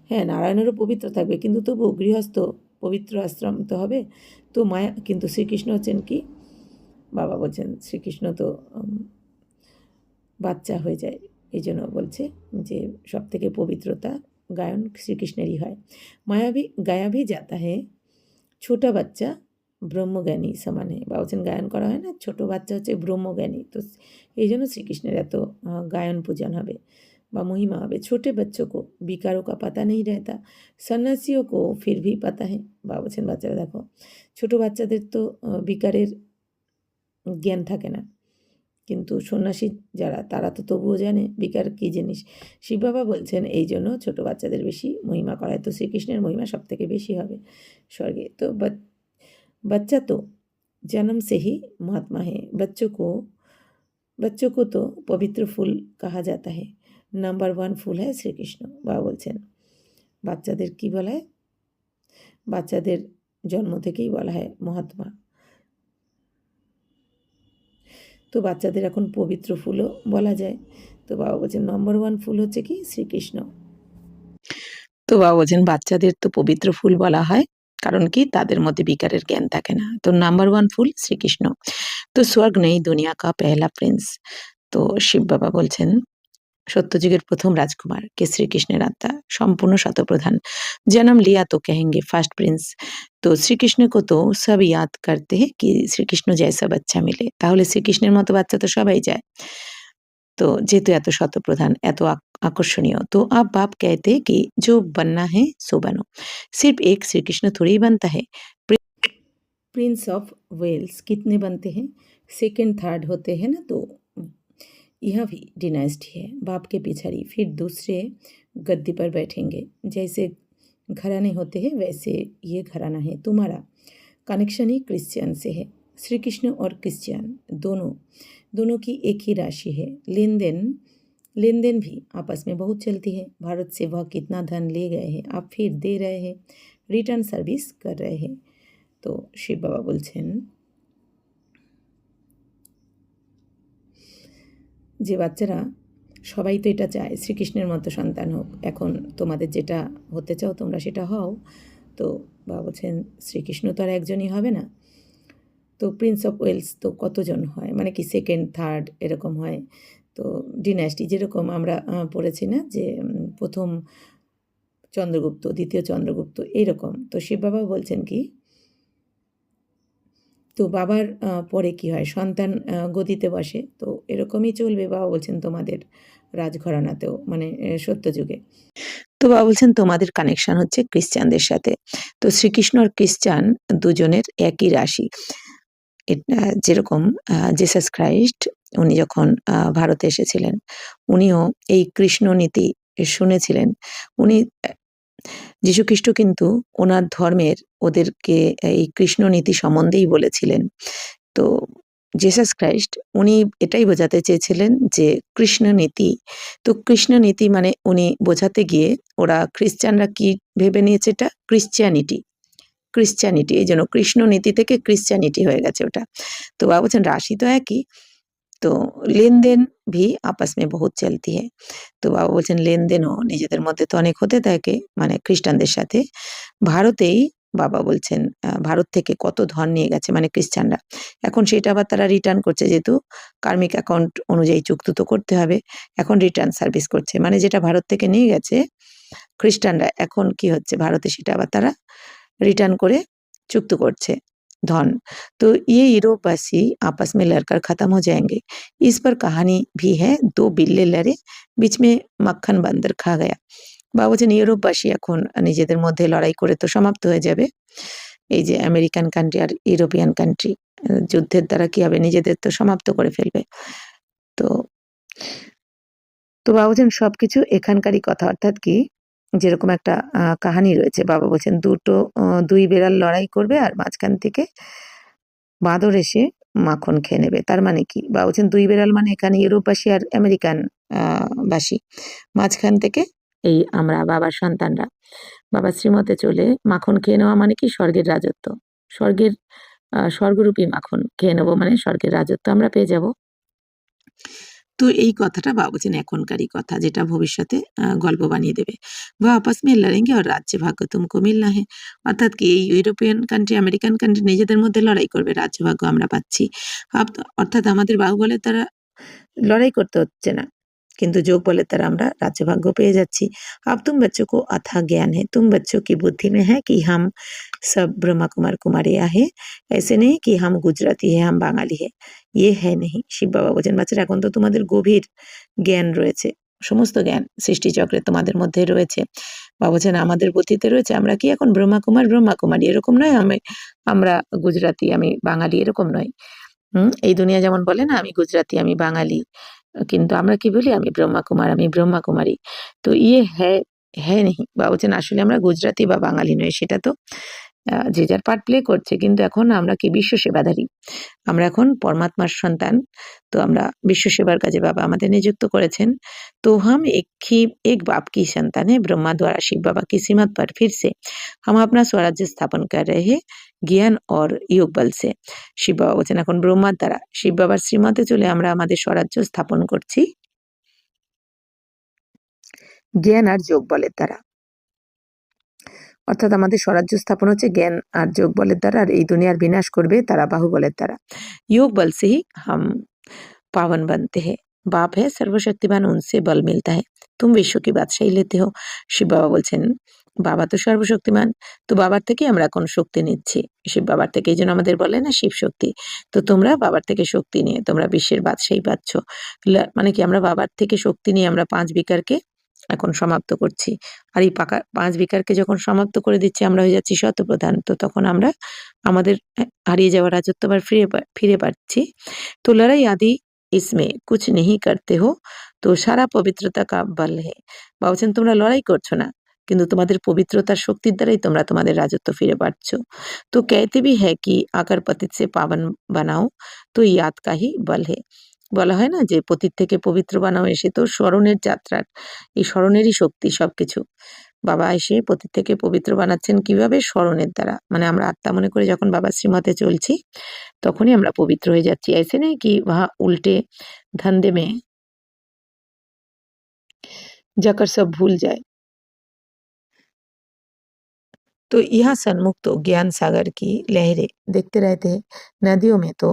হ্যাঁ, নারায়ণেরও পবিত্র থাকবে, কিন্তু তবু গৃহস্থ পবিত্র আশ্রম তো হবে। তো মায়া, কিন্তু শ্রীকৃষ্ণ হচ্ছেন কি, বাবা বলছেন শ্রীকৃষ্ণ তো বাচ্চা হয়ে যায়, এই জন্য বলছে যে সব থেকে পবিত্রতা গায়ন শ্রীকৃষ্ণেরই হয়। গায়া ভি যাতা হে ছোটা বাচ্চা ব্রহ্মজ্ঞানী সমানে, বা বলছেন গায়ন করা হয় না, ছোট বাচ্চা হচ্ছে ব্রহ্মজ্ঞানী। তো এই জন্য শ্রীকৃষ্ণের এত গায়ন পূজন হবে বা মহিমা হবে। ছোটে বাচ্চোं को विकारों का पता नहीं रहता, सन्यासियों को फिर भी पता है। বা বলছেন বাচ্চারা দেখো, ছোট বাচ্চাদের তো বিকারের জ্ঞান থাকে না, কিন্তু সন্ন্যাসী যারা তারা তো তবুও জানে বিকার কী জিনিস। শিব বাবা বলছেন এই জন্য ছোটো বাচ্চাদের বেশি মহিমা করা হয়। তো শ্রীকৃষ্ণের মহিমা সব থেকে বেশি হবে স্বর্গে। তো बच्चा तो जन्म से ही महात्मा है, बच्चों को तो पवित्र फूल कहा जाता है, नंबर 1 फूल है শ্রীকৃষ্ণ। বাবা বলছেন বাচ্চাদের কি বলা হয়, বাচ্চাদের জন্ম থেকেই বলা হয় মহাত্মা। তো বাচ্চাদের এখন পবিত্র ফুলও বলা যায়। তো বাবা বলছেন নম্বর 1 ফুল হচ্ছে কি, শ্রীকৃষ্ণ। তো বাবা বলছেন বাচ্চাদের তো পবিত্র ফুল বলা হয়, কারণ কি তাদের মধ্যে বিকারের জ্ঞান থাকে না। তো নাম্বার 1 ফুল শ্রীকৃষ্ণ। তো স্বর্গ নেই দুনিয়া কা পেহলা প্রিন্স। তো শিব বাবা বলছেন সত্যযুগের প্রথম রাজকুমার কে শ্রীকৃষ্ণের আত্মা, সম্পূর্ণ শতপ্রধান। जन्म लिया तो कहेंगे फर्स्ट प्रिंस। তো শ্রীকৃষ্ণ কো তো সব ইয়াদ করতে हैं कि শ্রীকৃষ্ণ जैसा बच्चा मिले। তাহলে শ্রীকৃষ্ণের মতো বাচ্চা তো সবাই চায়। তো যেহেতু এত শতপ্রধান, এত আকর্ষণীয়, तो अब बाप कहते हैं कि जो बनना है सो बनो। सिर्फ एक श्री कृष्ण थोड़ी ही बनता है। प्रिंस ऑफ वेल्स कितने बनते हैं? सेकंड थर्ड होते हैं ना, तो यह भी डिनाइस्टी है। बाप के पिछाड़ी फिर दूसरे गद्दी पर बैठेंगे। जैसे घराने होते हैं वैसे ये घराना है। तुम्हारा कनेक्शन ही क्रिश्चियन से है। श्री कृष्ण और क्रिश्चियन दोनों की एक ही राशि है। लेन देन भी आपस में बहुत चलती है। भारत से वह कितना धन ले गए हैं, आप फिर दे रहे हैं, रिटर्न सर्विस कर रहे हैं। तो शिव बाबा বলছেন যে বাচ্চারা সবাই তো এটা চায় শ্রীকৃষ্ণের মতো সন্তান হোক। এখন তোমাদের যেটা হতে চাও তোমরা সেটা হও। তো বাবা বলছেন শ্রীকৃষ্ণ তো আর একজনই হবে না। তো প্রিন্স অফ ওয়েলস তো কতজন হয়, মানে কি সেকেন্ড থার্ড এরকম হয়। তো ডিনাস্টি যেরকম আমরা পড়েছি না, যে প্রথম চন্দ্রগুপ্ত, দ্বিতীয় চন্দ্রগুপ্ত, এইরকম। তো শিব বাবা বলছেন কি, তো বাবার পরে কি হয়, সন্তান গদিতে বসে। তো এরকমই চলবে বাবা বলছেন তোমাদের রাজঘরানাতেও, মানে সত্যযুগে। তো বাবা বলছেন তোমাদের কানেকশন হচ্ছে ক্রিশ্চানদের সাথে। তো শ্রীকৃষ্ণ আর ক্রিশ্চান দুজনের একই রাশি। যেরকম জিসাস খ্রাইস্ট উনি যখন ভারতে এসেছিলেন, উনিও এই কৃষ্ণ নীতি শুনেছিলেন। উনি যীশুখ্রিস্ট কিন্তু ওনার ধর্মের ওদেরকে এই কৃষ্ণ নীতি সম্বন্ধেই বলেছিলেন। তো জিসাস খ্রাইস্ট উনি এটাই বোঝাতে চেয়েছিলেন যে কৃষ্ণ নীতি, তো কৃষ্ণ নীতি মানে উনি বোঝাতে গিয়ে ওরা খ্রিস্টানরা কি ভেবে নিয়েছে, এটা ক্রিশ্চিয়ানিটি, এই জন্য কৃষ্ণ নীতি থেকে ক্রিশ্চিয়ানিটি হয়ে গেছে ওটা। তো বাবা বলছেন রাশি তো একই। তো তো লেনদেন ভি আপস মে বহুত চলতি হ্যায়। তো বাবা বলছেন লেনদেনও নিজেদের মধ্যে তো অনেক হতে থাকে, মানে খ্রিস্টানদের সাথে। ভারতেই বাবা বলছেন ভারত থেকে কত ধন নিয়ে গেছে মানে খ্রিস্টানরা। এখন সেটা আবার তারা রিটার্ন করছে, যেহেতু কার্মিক অ্যাকাউন্ট অনুযায়ী চুক্তি তো করতে হবে। এখন রিটার্ন সার্ভিস করছে, মানে যেটা ভারত থেকে নিয়ে গেছে খ্রিস্টানরা, এখন কি হচ্ছে ভারতে সেটা আবার তারা रिटर्न করে चुक्त করছে धन। तो ये यूरोपवासी आपस में लड़कर खत्म हो जाएंगे। इस पर कहानी भी है, दो बिल्ले लड़े, बीच में मक्खन बंदर खा गया। বাবা বলছেন ইউরোপবাসী এখন নিজেদের মধ্যে লড়াই করে তো সমাপ্ত হয়ে যাবে। এই যে আমেরিকান কান্ট্রি আর ইউরোপিয়ান কান্ট্রি যুদ্ধের দ্বারা কি হবে, নিজেদের তো সমাপ্ত করে ফেলবে। তো তো বাবা বলছেন সবকিছু এখানকারই কথা, অর্থাৎ কি যেরকম একটা কাহানি রয়েছে। বাবা বলছেন দুই বিড়াল লড়াই করবে আর মাঝখান থেকে বাঁদর এসে মাখন খেয়ে নেবে। তার মানে কি? বাবা বলছেন দুই বিড়াল মানে এখানে ইউরোপবাসী আর আমেরিকান বাসী, মাঝখান থেকে এই আমরা বাবার সন্তানরা বাবার শ্রীমতে চলে মাখন খেয়ে নেওয়া মানে কি স্বর্গের রাজত্ব, স্বর্গের স্বর্গরূপী মাখন খেয়ে নেবো মানে স্বর্গের রাজত্ব আমরা পেয়ে যাব। তো এই কথাটা বাবা বলছেন এখনকারই কথা, যেটা ভবিষ্যতে গল্প বানিয়ে দেবে। वो आपस में लड़ेंगे और राज्य भाग्य तुमको मिलना है। অর্থাৎ কি এই ইউরোপিয়ান কান্ট্রি আমেরিকান কান্ট্রি নিজেদের মধ্যে লড়াই করবে, রাজ্য ভাগ্য আমরা পাচ্ছি। অর্থাৎ আমাদের বাহুবলের দ্বারা লড়াই করতে হচ্ছে না, কিন্তু যোগ বলের দ্বারা আমরা রাজ্যভাগ্য পেয়ে যাচ্ছি। अब तुम बच्चों को अथाह ज्ञान है, तुम बच्चों की बुद्धि में है कि हम सब ब्रह्मा कुमार कुमारिया है, ऐसे नहीं कि हम गुजराती है हम बाঙালি है, ये है नहीं। শিব বাবা বলছেন বাচ্চারা এখন তো তোমাদের গভীর জ্ঞান রয়েছে, সমস্ত জ্ঞান সৃষ্টিচক্রে তোমাদের মধ্যে রয়েছে। বাবা বলছেন আমাদের বুদ্ধিতে রয়েছে, আমরা কি এখন ব্রহ্মা কুমার ব্রহ্মা কুমারী এরকম নয়, আমরা গুজরাতি আমি বাঙালি এরকম নয়। এই দুনিয়া যেমন বলে না আমি গুজরাতি আমি বাঙালি, কিন্তু আমরা কি বলি আমি ব্রহ্মা কুমার আমি ব্রহ্মা কুমারী। তো ইয়ে হ্যাঁ নেই, বা বলছেন আসলে আমরা গুজরাতি বা বাঙালি নয়, সেটা তো যে যার পার্ট প্লে করছে, কিন্তু এখন আমরা কি বিশ্ব সেবাধারী, আমরা এখন পরমাত্মার সন্তান। তো আমরা বিশ্ব সেবার কাজে বাবা আমাদের নিযুক্ত করেছেন। तो हम एक बाप की संतान है, ब्रह्मा द्वारा शिव बाबा की सीमत पर फिर से हम अपना स्वराज्य स्थापन कर रहे हैं জ্ঞান और योग बल से। শিব বাবা বলছেন এখন ব্রহ্মার দ্বারা শিব বাবার শ্রীমতে চলে আমরা আমাদের স্বরাজ্য স্থাপন করছি জ্ঞান আর যোগ বলের দ্বারা। অর্থাৎ আমাদের স্বরাজ্য স্থাপন হচ্ছে জ্ঞান আর যোগ বলের দ্বারা, আর এই দুনিয়ার বিনাশ করবে তারা বাহুবলের দ্বারা। योग बल से ही हम पावन बनते हैं, बाप है सर्वशक्तिमान उनसे बल मिलता है, तुम विश्व की बादशाही लेते हो। শিব বাবা বলছেন বাবা তো সর্বশক্তিমান, তো বাবার থেকে আমরা এখন শক্তি নিচ্ছি, শিব বাবার থেকে, এই জন্য আমাদের বলে না শিব শক্তি। তো তোমরা বাবার থেকে শক্তি নিয়ে তোমরা বিশ্বের বাদশাহী পাচ্ছ, মানে কি আমরা বাবার থেকে শক্তি নিয়ে আমরা 5 বিকারকে এখন সমাপ্ত করছি। আর এই 5 বিকারকে যখন সমাপ্ত করে দিচ্ছি আমরা হয়ে যাচ্ছি শতপ্রধান, তো তখন আমরা আমাদের হারিয়ে যাওয়া রাজত্ব আবার ফিরে পাচ্ছি। তো লড়াই আদি इसमें कुछ नहीं करते हो, तो सारा पवित्रता का बल है। বাবা বলছেন তোমরা লড়াই করছো না, কিন্তু তোমাদের পবিত্রতার শক্তির দ্বারাই তোমরা তোমাদের রাজত্ব ফিরে পাচ্ছ। তো कहते भी है कि आकर पतित से पावन बनाओ, तो याद का ही बल है। বলা হয় না যে পতিত থেকে পবিত্র বানাও, এসে তো স্মরণের যাত্রার, এই স্মরণেরই শক্তি সবকিছু। বাবা এসে পতিত থেকে পবিত্র বানাচ্ছেন কিভাবে? স্মরণের দ্বারা, মানে আমরা আত্মা মনে করে যখন বাবার শ্রীমতে চলছি তখনই আমরা পবিত্র হয়ে যাচ্ছি। ऐसे नहीं कि वहाँ उल्टे धंधे में जाकर सब भूल जाए। तो यहाँ सन्मुख तो ज्ञान सागर की लहरें देखते रहते हैं, नदियों में तो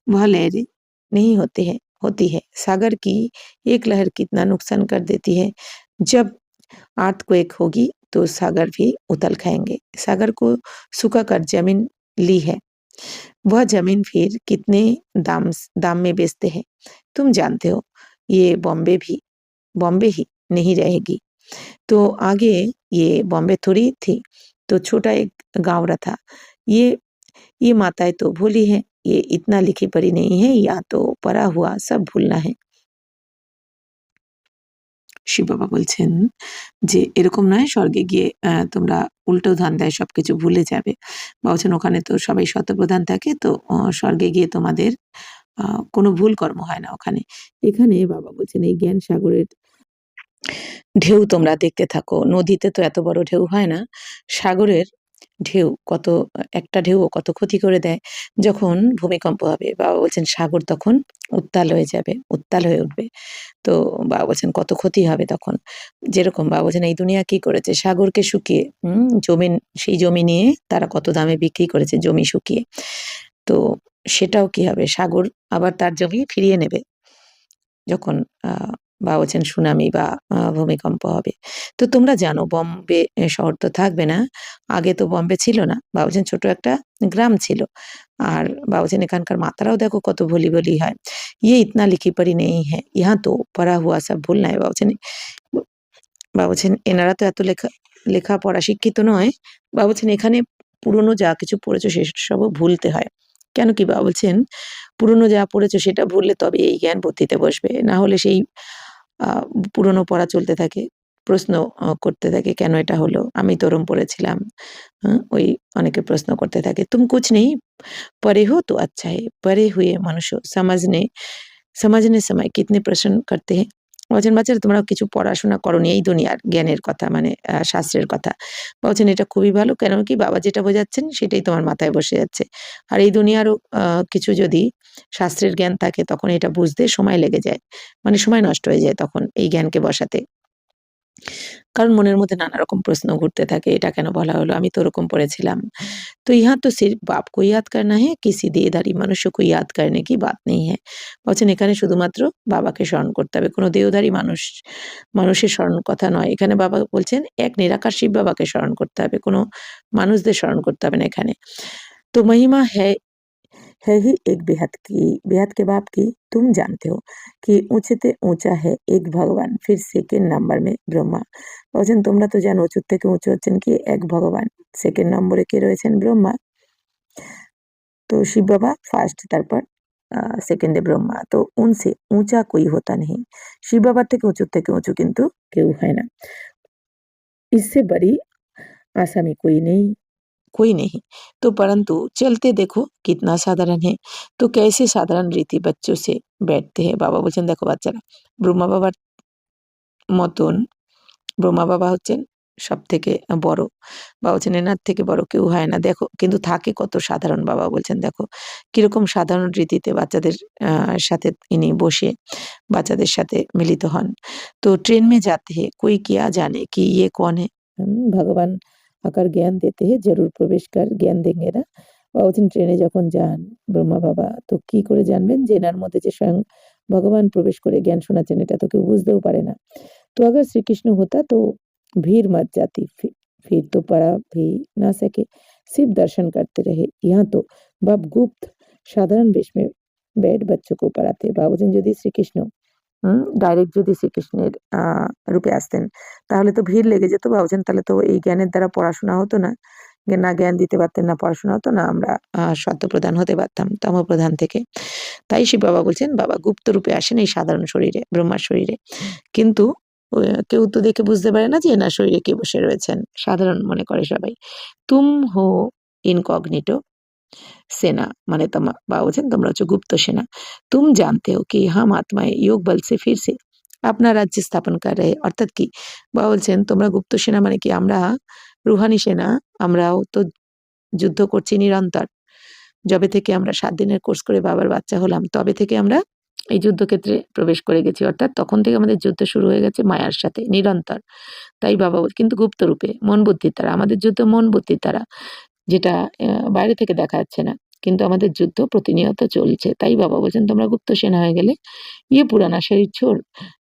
वह लहरें नहीं होती है। सागर की एक लहर कितना नुकसान कर देती है। जब अर्थक्वेक होगी तो सागर भी उथल खाएंगे। सागर को सूखा कर जमीन ली है, वह जमीन फिर कितने दाम में बेचते हैं तुम जानते हो। ये बॉम्बे ही नहीं रहेगी। तो आगे ये बॉम्बे थोड़ी थी, तो छोटा एक गाँव था। ये माताएं तो भूली हैं, ये इतना लिखी पढ़ी नहीं है, या तो पढ़ा हुआ सब भूलना है। শিব বাবা বলছেন যে এরকম নয় স্বর্গে গিয়ে তোমরা উল্টো ধান্দায় সবকিছু ভুলে যাবে। বা বলছেন ওখানে তো সবাই শতপ্রধান থাকে, তো স্বর্গে গিয়ে তোমাদের কোনো ভুল কর্ম হয় না ওখানে। এখানে বাবা বলছেন এই জ্ঞান সাগরের ঢেউ তোমরা দেখতে থাকো, নদীতে তো এত বড় ঢেউ হয় না, সাগরের ঢেউ কত একটা ঢেউও কত ক্ষতি করে দেয়। যখন ভূমিকম্প হবে বাবা বলছেন সাগর তখন উত্তাল হয়ে যাবে, উত্তাল হয়ে উঠবে। তো বাবা বলছেন কত ক্ষতি হবে তখন। যেরকম বাবা বলছেন এই দুনিয়া কি করেছে সাগরকে শুকিয়ে জমি সেই জমি নিয়ে তারা কত দামে বিক্রি করেছে জমি শুকিয়ে। তো সেটাও কি হবে সাগর আবার তার জমি ফিরিয়ে নেবে। যখন বা বলছেন সুনামি বা ভূমিকম্প হবে। তো তোমরা জানো বম্বে শহর তো থাকবে না। আগে তো বম্বে ছিল না। বাবা বলছেন ছোট একটা গ্রাম ছিল। আর বাবা বলছেন এখানকার মাতারাও দেখো কত ভোলি, ভোলি হয়। "ये इतना लिखी पढ़ी नहीं है, यहाँ तो पढ़ा हुआ सब भूलना है" বাবা বলছেন এনারা তো এত লেখাপড়া শিক্ষিত নয়। বাবা বলছেন এখানে পুরনো যা কিছু পড়েছো সেসবও ভুলতে হয়। কেন কি বাবা বলছেন পুরনো যা পড়েছো সেটা ভুললে তবে এই জ্ঞান বুদ্ধিতে বসবে। না হলে সেই আ পুরনো পড়া চলতে থাকে। প্রশ্ন করতে থাকে কেন এটা হলো? আমি তো ওরম পড়েছিলাম। ওই অনেকে প্রশ্ন করতে থাকে। "तुम कुछ नहीं पढ़े हो तो अच्छा है, पढ़े हुए मनुष्य समझने समय कितने प्रश्न करते हैं?" বলছেন, "বাচ্চারা তোমরা কিছু পড়াশোনা করোনি এই দুনিয়ার জ্ঞানের কথা মানে শাস্ত্রের কথা।" বলছেন, "এটা খুবই ভালো। কেন কি বাবা যেটা বোঝাচ্ছেন সেটাই তোমার মাথায় বসে যাচ্ছে। আর এই দুনিয়ারও কিছু যদি শাস্ত্রের জ্ঞান থাকে তখন এটা বুঝতে সময় লেগে যায়। মানে সময় নষ্ট হয়ে যায় তখন এই জ্ঞানকে বসাতে। কারণ মনের মধ্যে নানা রকম প্রশ্ন ঘুরতে থাকে, এটা কেন বলা হলো? আমি তো ওরকম পড়েছিলাম। तो यहाँ तो सिर्फ बाप को याद करना है, किसी देहधारी मनुष्य को याद करने की बात नहीं है। বলছেন এখানে শুধুমাত্র বাবাকে স্মরণ করতে হবে। কোনো দেহধারী মানুষের স্মরণ কথা নয়। এখানে বাবা বলছেন এক নিরাকার শিব বাবাকে স্মরণ করতে হবে। কোনো মানুষদের স্মরণ করতে হবে না এখানে। तो महिमा है ही एक बेहद की, बेहद के बाप की तुम जानते हो कि ऊँचे से ऊँचा है एक भगवान, फिर सेकेंड নাম্বার মে ব্রহ্মা। বলছেন তোমরা তো জানো উঁচুর থেকে উঁচু হচ্ছেন কি এক ভগবান, সেকেন্ড নম্বরে কে রয়েছেন ব্রহ্মা। তো শিব বাবা ফার্স্ট তারপর সেকেন্ডে ব্রহ্মা। তো উনসে ऊँचा कोई होता नहीं। শিব বাবার থেকে উঁচু কিন্তু কেউ হয় না। इससे बड़ी आसामी कोई नहीं। तो परंतु चलते देखो कितना साधारण है। तो कैसे साधारण रीति बच्चों से बैठते हैं। বাবা বলছেন দেখো বাচ্চারা ব্রহ্মা বাবার মতন ব্রহ্মা বাবা হচ্ছেন সবথেকে বড়। বাবা বলছেন এনার থেকে বড় কেউ হয় না। দেখো কিন্তু থাকে কত সাধারণ বাবা বলছেন দেখো কিরকম সাধারণ রীতিতে বাচ্চাদের সাথে ইনি বসে বাচ্চাদের সাথে মিলিত হন। তো ट्रेन में जाते हैं कोई क्या जाने कि ये कौन है? ভগবান আকার জ্ঞান देते हैं जरूर प्रवेश कर জ্ঞান देंगे ना। বাবা বলছেন ট্রেনে যখন যান ব্রহ্মা বাবা তো কি করে জানবেন যে এনার মধ্যে যে স্বয়ং ভগবান প্রবেশ করে জ্ঞান শোনাচ্ছেন এটা তো কেউ বুঝতেও পারে না। तो अगर श्री कृष्ण होता तो भीड़ मच जाती फिर तो पढ़ा भी ना सके सिर्फ दर्शन करते रहे यहाँ तो बाप गुप्त সাধারণ বেশ में बैठ बच्चों को पढ़ाते বাবা বলছেন যদি শ্রীকৃষ্ণ ডাইরেক্ট যদি শ্রীকৃষ্ণের রূপে আসতেন তাহলে তো ভিড় লেগে যেত বাবা বলছেন তাহলে তো এই জ্ঞানের দ্বারা পড়াশোনা হতো না না জ্ঞান দিতে পারতেন না পড়াশোনা হতো না আমরা সত্যপ্রধান হতে পারতাম তমপ্রধান থেকে তাই শিব বাবা বলছেন বাবা গুপ্ত রূপে আসেন এই সাধারণ শরীরে ব্রহ্মার শরীরে কিন্তু কেউ তো দেখে বুঝতে পারে না যে এনার শরীরে কে বসে রয়েছেন সাধারণ মনে করে সবাই তুম হো ইনকগনিটো सेना माने बाबा বলছেন তোমরা হচ্ছে গুপ্ত সেনা तुम जानते हो कि हम आत्माएं योग बल से फिर से अपना राज्य स्थापन कर रहे অর্থাৎ কি বাবা বলছেন তোমরা গুপ্ত সেনা মানে কি আমরা রুহানি সেনা আমরাও তো যুদ্ধ করছি নিরন্তর যবে থেকে আমরা ৭ দিনের কোর্স করে বাবার বাচ্চা হলাম তবে থেকে আমরা এই যুদ্ধক্ষেত্রে প্রবেশ করে গেছি অর্থাৎ তখন থেকে আমাদের যুদ্ধ শুরু হয়ে গেছে মায়ার সাথে নিরন্তর তাই বাবা কিন্তু গুপ্ত রূপে মন বুদ্ধির দ্বারা আমাদের যুদ্ধ মন বুদ্ধির দ্বারা যেটা বাইরে থেকে দেখা যাচ্ছে না কিন্তু আমাদের যুদ্ধ প্রতিনিয়ত চলছে তাই বাবা বলছেন তোমরা গুপ্ত সেনা হয়ে গেলে ইয়ে পুরানা শরীর छोड़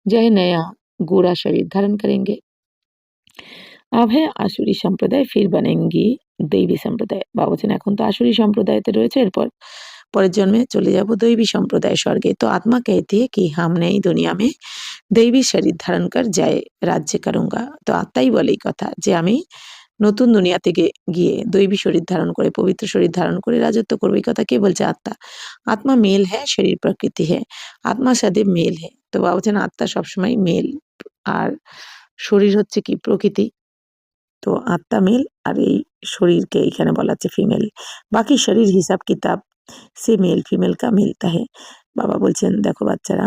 जय नया गोरा शरीर धारण करेंगे अब है आसुरी সম্প্রদায় फिर बनेंगी দৈবী সম্প্রদায় বাবা বলছেন এখন তো আসুরি সম্প্রদায়তে রয়েছে এরপর পরের জন্মে চলে যাব দৈবী সম্প্রদায় স্বর্গে তো आत्मा कहती है कि हम नई दुनिया में दैवी शरीर धारण कर जाए राज्य करूंगा তো আত্মাই বলে এই কথা যে আমি নতুন দুনিয়াতে গিয়ে দৈবী শরীর ধারণ করে পবিত্র শরীর ধারণ করে রাজত্ব করবে এই কথা কে বলছে আত্মা আত্মা মেল হ্যাঁ শরীর প্রকৃতি হ্যাঁ আত্মা সदैव মেল হ্যাঁ তো বাবা বলছেন আত্মা সবসময় মেল আর শরীর হচ্ছে কি প্রকৃতি তো আত্মা মেল আর এই শরীরকে এখানে বলা হচ্ছে ফিমেল বাকি শরীর হিসাব কিতাব সে মেল ফিমেল কা মিলতা है বাবা বলছেন দেখো বাচ্চারা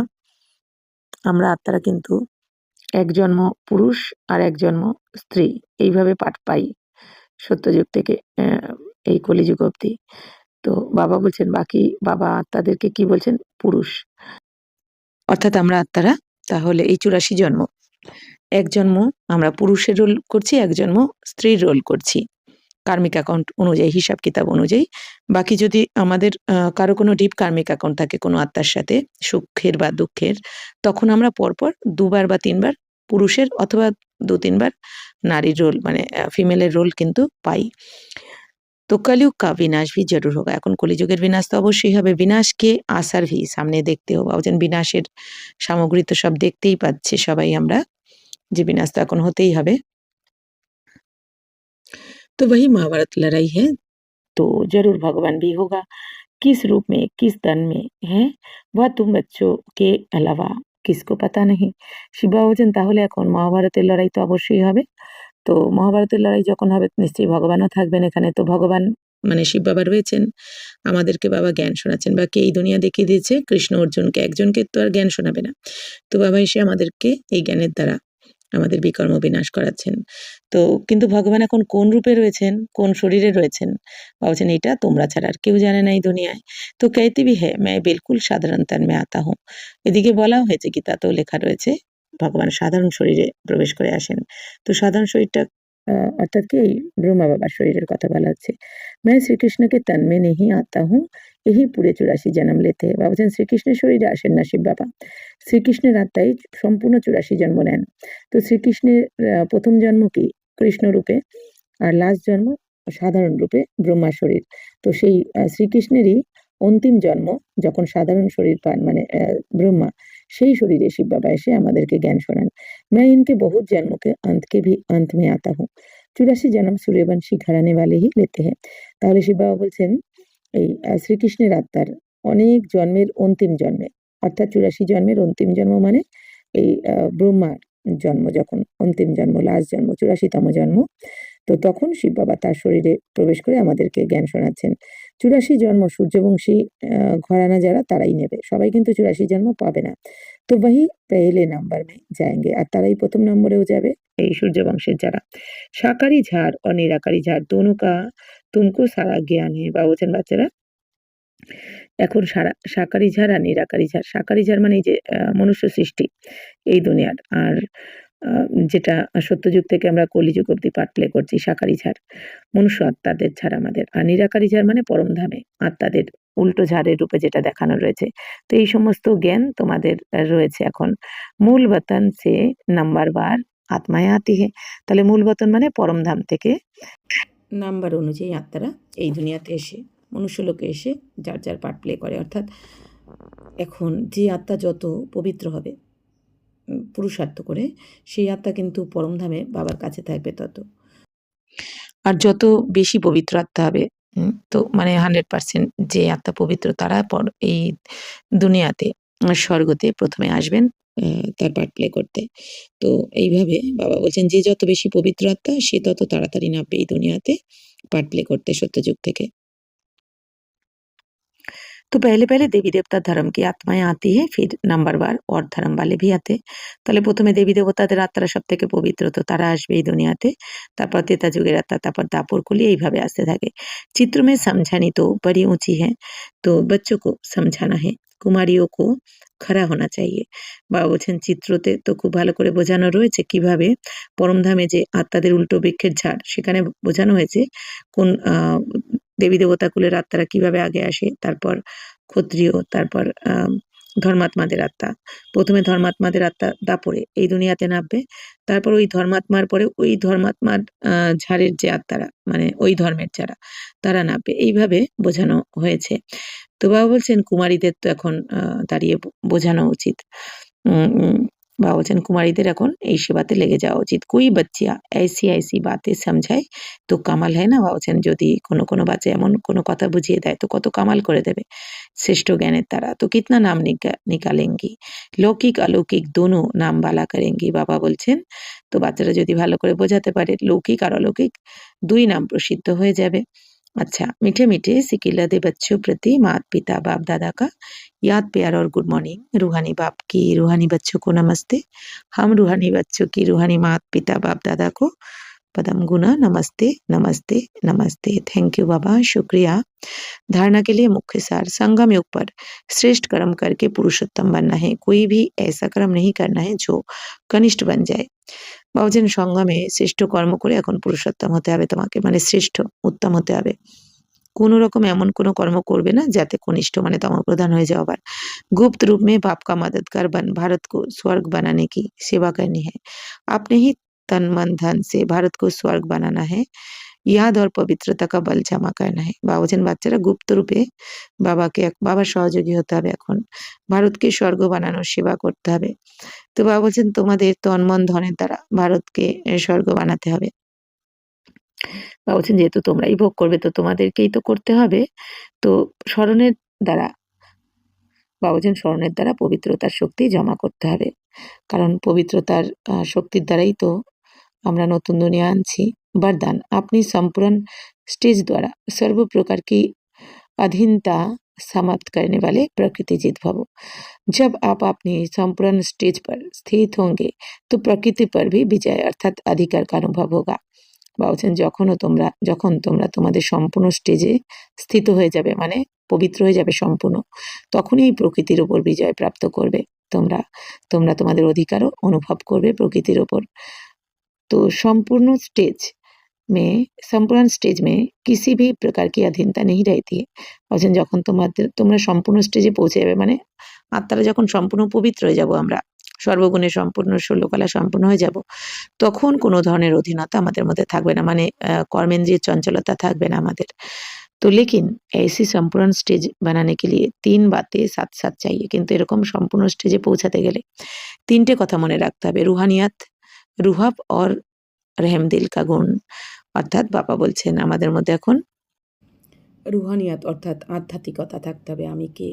আমরা আত্মারা কিন্তু এক জন্ম পুরুষ আর এক জন্ম স্ত্রী এইভাবে পাই সত্যযুগ থেকে এই কলিযুগ অবধি। তো বাবা বলছেন বাকি বাবা আত্মাদেরকে কি বলছেন? পুরুষ। অর্থাৎ আমরা আত্মারা তাহলে এই 84 জন্ম। এক জন্ম আমরা পুরুষের রোল করছি, এক জন্ম স্ত্রীর রোল করছি। কার্মিক অ্যাকাউন্ট অনুযায়ী, হিসাব কিতাব অনুযায়ী। বাকি যদি আমাদের কারো কোনো ডিপ কার্মিক অ্যাকাউন্ট থাকে কোনো আত্মার সাথে, সুখের বা দুঃখের, তখন আমরা পরপর ২ বার বা ৩ বার পুরুষের অথবা ২-৩ বার নারীর রোল মানে ফিমেলের রোল কিন্তু পাই। তো কলিयुग का विनाश भी ज़रूर होगा। এখন কলিযুগের বিনাশ তো অবশ্যই হবে। বিনাশকে আসার ভি সামনে দেখতে হবে। ভাবছেন বিনাশের সামগ্রী তো সব দেখতেই পাচ্ছি সবাই আমরা, যে বিনাশ তো এখন হতেই হবে। तो वही महाभारत लड़ाई है, तो ज़रूर भगवान भी होगा। किस रूप में, किस तन में है, वह तुम बच्चों के अलावा किसको पता नहीं। শিব বাবা বলছেন তাহলে এখন মহাভারতের লড়াই তো অবশ্যই হবে। তো মহাভারতের লড়াই যখন হবে নিশ্চয়ই ভগবানও থাকবেন এখানে। তো ভগবান মানে শিব বাবা রয়েছেন, আমাদেরকে বাবা জ্ঞান শোনাচ্ছেন। বাকি এই দুনিয়া দেখিয়ে দিয়েছে কৃষ্ণ অর্জুনকে, একজনকে তো আর জ্ঞান শোনাবে না। তো বাবা এসে আমাদেরকে এই জ্ঞানের দ্বারা আমাদের বিকর্ম বিনাশ করাচ্ছেন। তো কিন্তু ভগবান এখন কোন রূপে রয়েছেন, কোন শরীরে রয়েছেন, বাবা বলছেন এটা তোমরা ছাড়া আর কেউ জানে না এই দুনিয়ায়। তো कहती भी है मैं बिल्कुल साधारण तन में आता हूँ। এদিকে বলাও হয়েছে, গীতাতেও লেখা রয়েছে ভগবান সাধারণ শরীরে প্রবেশ করে আসেন। তো সাধারণ শরীরটা অর্থাৎ কি ব্রহ্মা বাবার শরীরের কথা বলা হচ্ছে। मैं श्री कृष्ण के तन में नहीं आता हूँ, यही पूरे 84 जन्म लेते हैं। বাবা বলছেন শ্রীকৃষ্ণের শরীরে আসেন না শিব বাবা, শ্রীকৃষ্ণের আত্মাই সম্পূর্ণ 84 জন্ম নেন। তো শ্রীকৃষ্ণের প্রথম জন্ম কি কৃষ্ণ রূপে, আর লাস্ট জন্ম সাধারণ রূপে ব্রহ্মা শরীর। তো সেই শ্রীকৃষ্ণেরই অন্তিম জন্ম যখন সাধারণ শরীর পান মানে ব্রহ্মা, সেই শরীরে শিব বাবা এসে আমাদেরকে জ্ঞান শোনান। मैं इनके बहुत जन्मों के अंत के भी अंत में आता हूँ। 84 जन्म सूर्यवंशी घराने वाले ही लेते हैं। তাহলে শিব বাবা বলছেন এই শ্রীকৃষ্ণের আত্মার অনেক জন্মের অন্তিম জন্মে, অর্থাৎ 84 জন্মের অন্তিম জন্ম মানে এই ব্রহ্মার জন্ম যখন অন্তিম জন্ম, লাস্ট জন্ম, 84তম জন্ম, তো তখন শিব বাবা তার শরীরে প্রবেশ করে আমাদেরকে জ্ঞান শোনাচ্ছেন। 84 জন্ম সূর্যবংশী ঘরানা যারা তারাই নেবে, সবাই কিন্তু 84 জন্ম পাবে না। তো वही पहले नंबर में जाएंगे, আর তারাই প্রথম নম্বরেও যাবে এই সূর্যবংশের যারা। সাকারি ঝাড় और निराकारी झाड़ दोनों का तुमको सारा ज्ञान है। বাবা বলছেন বাচ্চারা এখন সাকারি ঝাড় আর নিরাকারি ঝাড়। সাকারি ঝাড় মানে এই যে মনুষ্য সৃষ্টি এই দুনিয়ার, আর যেটা সত্যযুগ থেকে আমরা কলিযুগ অব্দি পার্ট প্লে করছি সাকারি ঝাড়, মনুষ্য আত্মাদের ঝাড় আমাদের। আর নিরাকারি ঝাড় মানে পরমধামে আত্মাদের উল্টো ঝাড়ের রূপে যেটা দেখানো রয়েছে। তো এই সমস্ত জ্ঞান তোমাদের রয়েছে এখন। মূল বতন সে নাম্বার বার আত্মায় আতি হে। তাহলে মূল বতন মানে পরমধাম থেকে নাম্বার অনুযায়ী আত্মারা এই দুনিয়াতে এসে মনুষ্যলোকে এসে যার যার পার্ট প্লে করে। অর্থাৎ এখন যে আত্মা যত পবিত্র হবে পুরুষার্থ করে, সেই আত্মা কিন্তু পরমধামে বাবার কাছে থাকবে তত। আর যত বেশি পবিত্র আত্মা হবে তো মানে 100% যে আত্মা পবিত্র তারা এই দুনিয়াতে স্বর্গতে প্রথমে আসবেন তার পার্ট প্লে করতে। তো এইভাবে বাবা বলছেন যে যত বেশি পবিত্র আত্মা সে তত তাড়াতাড়ি নামবে এই দুনিয়াতে পার্ট প্লে করতে সত্যযুগ থেকে। तो पहले-पहले দেবী-দেবতার ধর্ম की आत्माएँ आती है, फिर नंबरवार और धर्म वाले भी आते। তাহলে প্রথমে দেবী-দেবতাদের আত্মারা সবথেকে পবিত্র, তো তারা আসবে এই দুনিয়াতে। তারপর ত্রেতা যুগের আত্মা, তারপর দাপর কুলি, এইভাবে আসতে থাকে। चित्र में समझानी तो बड़ी ऊँची है, तो बच्चों को समझाना है, কুমারীও को खड़ा होना चाहिए। বাবা বলছেন চিত্রতে তো খুব ভালো করে বোঝানো রয়েছে কিভাবে পরমধামে যে আত্মাদের উল্টো বৃক্ষের ঝাড়, সেখানে বোঝানো হয়েছে কোন দেবী-দেবতা কুলের আত্মারা কিভাবে আগে আসে, তারপর ক্ষত্রিয়, তারপর ধর্মাত্মাদের আত্মা। প্রথমে ধর্মাত্মাদের আত্মা দাপরে এই দুনিয়াতে নামবে, তারপর ওই ধর্মাত্মার পরে ওই ধর্মাত্মার ঝাড়ের যে আত্মারা মানে ওই ধর্মের যারা তারা নামবে, এইভাবে বোঝানো হয়েছে। তো বাবা বলছেন কুমারীদের তো এখন দাঁড়িয়ে বোঝানো উচিত। বাবা বলছেন কুমারীদের এখন এই সেবাতে লেগে যাওয়া উচিত। कोई बच्चियाँ ऐसी-ऐसी बातें समझाए तो কামাল है না। বাবা বলছেন যদি কোনো বাচ্চা এমন কোনো কথা বুঝিয়ে দেয় তো কত কামাল করে দেবে শ্রেষ্ঠ জ্ঞানের দ্বারা। তো कितना नाम निकालेंगी, লৌকিক অলৌকিক दोनों नाम वाला करेंगी। বাবা বলছেন তো বাচ্চারা যদি ভালো করে বোঝাতে পারে লৌকিক আর অলৌকিক দুই নাম প্রসিদ্ধ হয়ে যাবে। अच्छा मीठे-मीठे सिकिलदे बच्चों प्रति माता-पिता बाप-दादा का याद प्यार और गुड मॉर्निंग। रूहानी बाप की रूहानी बच्चों को नमस्ते। हम रूहानी बच्चों की रूहानी माता-पिता बाप-दादा को पदम गुना नमस्ते नमस्ते नमस्ते। थैंक यू बाबा, शुक्रिया। धारणा के लिए मुख्य सार, संगम युग पर श्रेष्ठ कर्म करके पुरुषोत्तम बनना है। कोई भी ऐसा कर्म नहीं करना है जो कनिष्ठ बन जाए। বাবুজান সঙ্গমে শ্রেষ্ঠ কর্ম করে এখন পুরুষোত্তম হতে হবে তোমাকে, মানে শ্রেষ্ঠ উত্তম হতে হবে। কোনো রকম এমন কোনো কর্ম করবে না যাতে কনিষ্ঠ মানে तमोप्रधान হয়ে যাও। আবার गुप्त रूप में बाप का मददगार बन भारत को स्वर्ग बनाने की सेवा करनी है। आपने ही तन मन धन से भारत को स्वर्ग बनाना है। याद और पवित्रता का बल जमा करना है। বাবুজান বাচ্চারা গুপ্ত রূপে বাবার সহযোগী হতে হবে, এখন ভারতকে স্বর্গ বানানোর সেবা করতে হবে। তো বাবা বলছেন তোমাদের তন মন ধনের দ্বারা ভারতকে স্বর্গ বানাতে হবে। বাবা বলছেন যেহেতু তোমরাই ভোগ করবে তো তোমাদেরকেই তো করতে হবে। তো স্মরণের দ্বারা বাবা বলছেন স্মরণের দ্বারা পবিত্রতার শক্তি জমা করতে হবে, কারণ পবিত্রতার শক্তির দ্বারাই তো আমরা নতুন দুনিয়া আনছি। वरदान, अपनी संपूर्ण स्टेज द्वारा सर्व प्रकार की अधीनता समाप्त करने वाले प्रकृति जीत भव। जब आप अपनी संपूर्ण स्टेज पर स्थित होंगे तो प्रकृति पर भी विजय अर्थात अधिकार का अनुभव होगा। বলছেন যখন তোমরা তোমাদের সম্পূর্ণ স্টেজে স্থিত হয়ে যাবে, মানে পবিত্র হয়ে যাবে সম্পূর্ণ, তখনই এই প্রকৃতির ওপর বিজয় প্রাপ্ত করবে। তোমরা তোমাদের অধিকারও অনুভব করবে প্রকৃতির ওপর। তো संपूर्ण स्टेज में किसी भी प्रकार की अधीनता नहीं रहती है। বলছেন যখন তোমরা সম্পূর্ণ স্টেজে পৌঁছে যাবে, মানে আত্মারা যখন সম্পূর্ণ পবিত্র হয়ে যাব, আমরা সর্বগুণে সম্পূর্ণ, ষোলকলা সম্পূর্ণ হয়ে যাব, তখন কোনো ধরনের অধীনতা আমাদের মধ্যে থাকবে না, মানে কর্মেন্দ্রিয় চঞ্চলতা থাকবে না আমাদের। তো लेकिन ऐसी संपूर्ण स्टेज बनाने के लिए 3 बातें साथ साथ चाहिए। কিন্তু এরকম সম্পূর্ণ স্টেজে পৌঁছাতে গেলে 3টে কথা মনে রাখতে হবে, রুহানিয়াত, রুহাব और रहमदिल का गुण। অর্থাৎ বাবা বলছেন আমাদের মধ্যে এখন রুহানিয়াত অর্থাৎ আধ্যাত্মিকতা থাকতে হবে। আমি কে?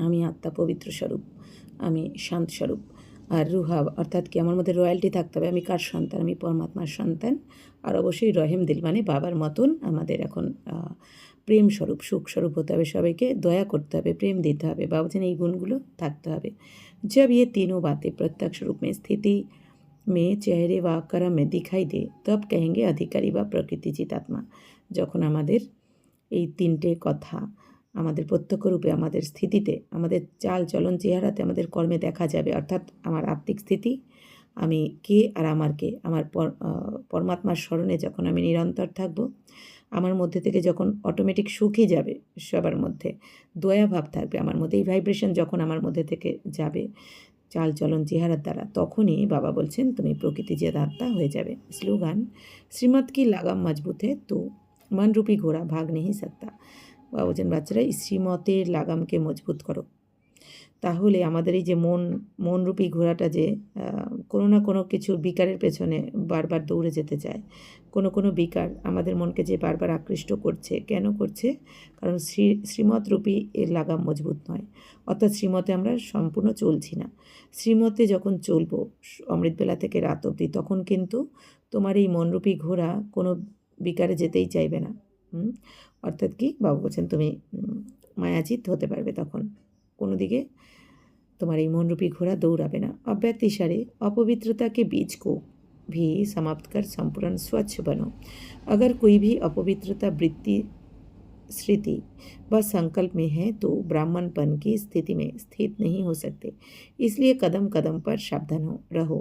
আমি আত্মা, পবিত্র স্বরূপ, আমি শান্ত স্বরূপ। আর রুহাব অর্থাৎ কি, আমার মধ্যে রয়্যালটি থাকতে হবে, আমি কার সন্তান? আমি পরমাত্মার সন্তান। আর অবশ্যই রহেমদিল মানে বাবার মতন আমাদের এখন প্রেম স্বরূপ, সুখ স্বরূপ হতে হবে, সবাইকে দয়া করতে হবে, প্রেম দিতে হবে। বাবা বলছেন এই গুণগুলো থাকতে হবে। जब ये तीनों बातें प्रत्यक्ष रूप में स्थिति में चेहरे व कर्म में दिखाई दे तब कहेंगे अधिकारी বা প্রকৃতি চিতাত্মা। যখন আমাদের এই 3টে কথা আমাদের প্রত্যক্ষ রূপে আমাদের স্থিতিতে, আমাদের চাল চলন চেহারাতে, আমাদের কর্মে দেখা যাবে, অর্থাৎ আমার আত্মিক স্থিতি, আমি কে আর আমার কে, আমার পরমাত্মার স্মরণে যখন আমি নিরন্তর থাকব, আমার মধ্যে থেকে যখন অটোমেটিক শুকিয়ে যাবে, সবার মধ্যে দয়া ভাব থাকবে আমার মধ্যে, এই ভাইব্রেশন যখন আমার মধ্যে থেকে যাবে চাল চলন চেহারার দ্বারা, তখনই বাবা বলছেন তুমি প্রকৃতি যে আত্মা হয়ে যাবে। স্লোগান, শ্রীমত কি লাগাম মজবুত है तो मनरूपी घोड़ा भाग नहीं सकता। বাবা বলছেন বাচ্চারা এই শ্রীমতের লাগামকে মজবুত করো, তাহলে আমাদের এই যে মনরূপী ঘোড়াটা যে কোনো না কোনো কিছু বিকারের পেছনে বারবার দৌড়ে যেতে চায়, কোনো বিকার আমাদের মনকে যে বারবার আকৃষ্ট করছে, কেন করছে? কারণ শ্রীমতরূপী এর লাগাম মজবুত নয়, অর্থাৎ শ্রীমতে আমরা সম্পূর্ণ চলছি না। শ্রীমতে যখন চলবো অমৃতবেলা থেকে রাত অবধি, তখন কিন্তু তোমার এই মনরূপী ঘোড়া কোনো বিকারে যেতেই চাইবে না। অর্থাৎ কি বাবা বলছেন তুমি মায়াজিত হতে পারবে, তখন কোনো দিকে তোমার এই मनरूपी घोड़ा दौड़ाबे ना। अव्यक्त इशारे अपवित्रता के बीज को भी समाप्त कर संपूर्ण स्वच्छ बनो। अगर कोई भी अपवित्रता वृत्ति स्मृति व संकल्प में है तो ब्राह्मणपन की स्थिति में स्थित नहीं हो सकते। इसलिए कदम कदम पर सावधान रहो।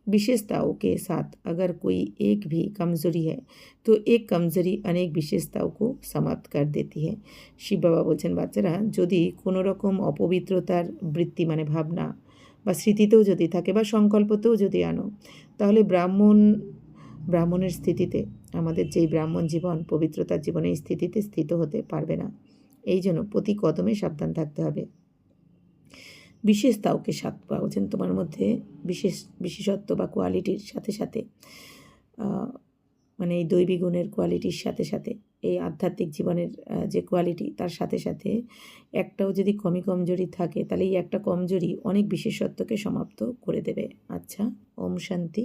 विशेषताओं के साथ अगर कोई एक भी कमज़ोरी है तो एक कमज़ोरी अनेक विशेषताओं को समाप्त कर देती है। শিব বাবা বলছেন বাচ্চারা যদি কোনো রকম অপবিত্রতার বৃত্তি মানে ভাবনা বা স্মৃতিতেও যদি থাকে বা সংকল্পতেও যদি আনো, তাহলে ব্রাহ্মণের স্থিতিতে, আমাদের যেই ব্রাহ্মণ জীবন পবিত্রতার জীবনে এই স্থিতিতে স্থিত হতে পারবে না। এই জন্য প্রতি কদমে সাবধান থাকতে হবে। বিশেষতাওকে সাথ পাওয়া বলছেন তোমার মধ্যে বিশেষত্ব বা কোয়ালিটির সাথে সাথে, মানে এই দৈবী গুণের কোয়ালিটির সাথে সাথে এই আধ্যাত্মিক জীবনের যে কোয়ালিটি, তার সাথে সাথে একটাও যদি কমজোরি থাকে, তাহলে এই একটা কমজোরি অনেক বিশেষত্বকে সমাপ্ত করে দেবে। আচ্ছা, ওম শান্তি।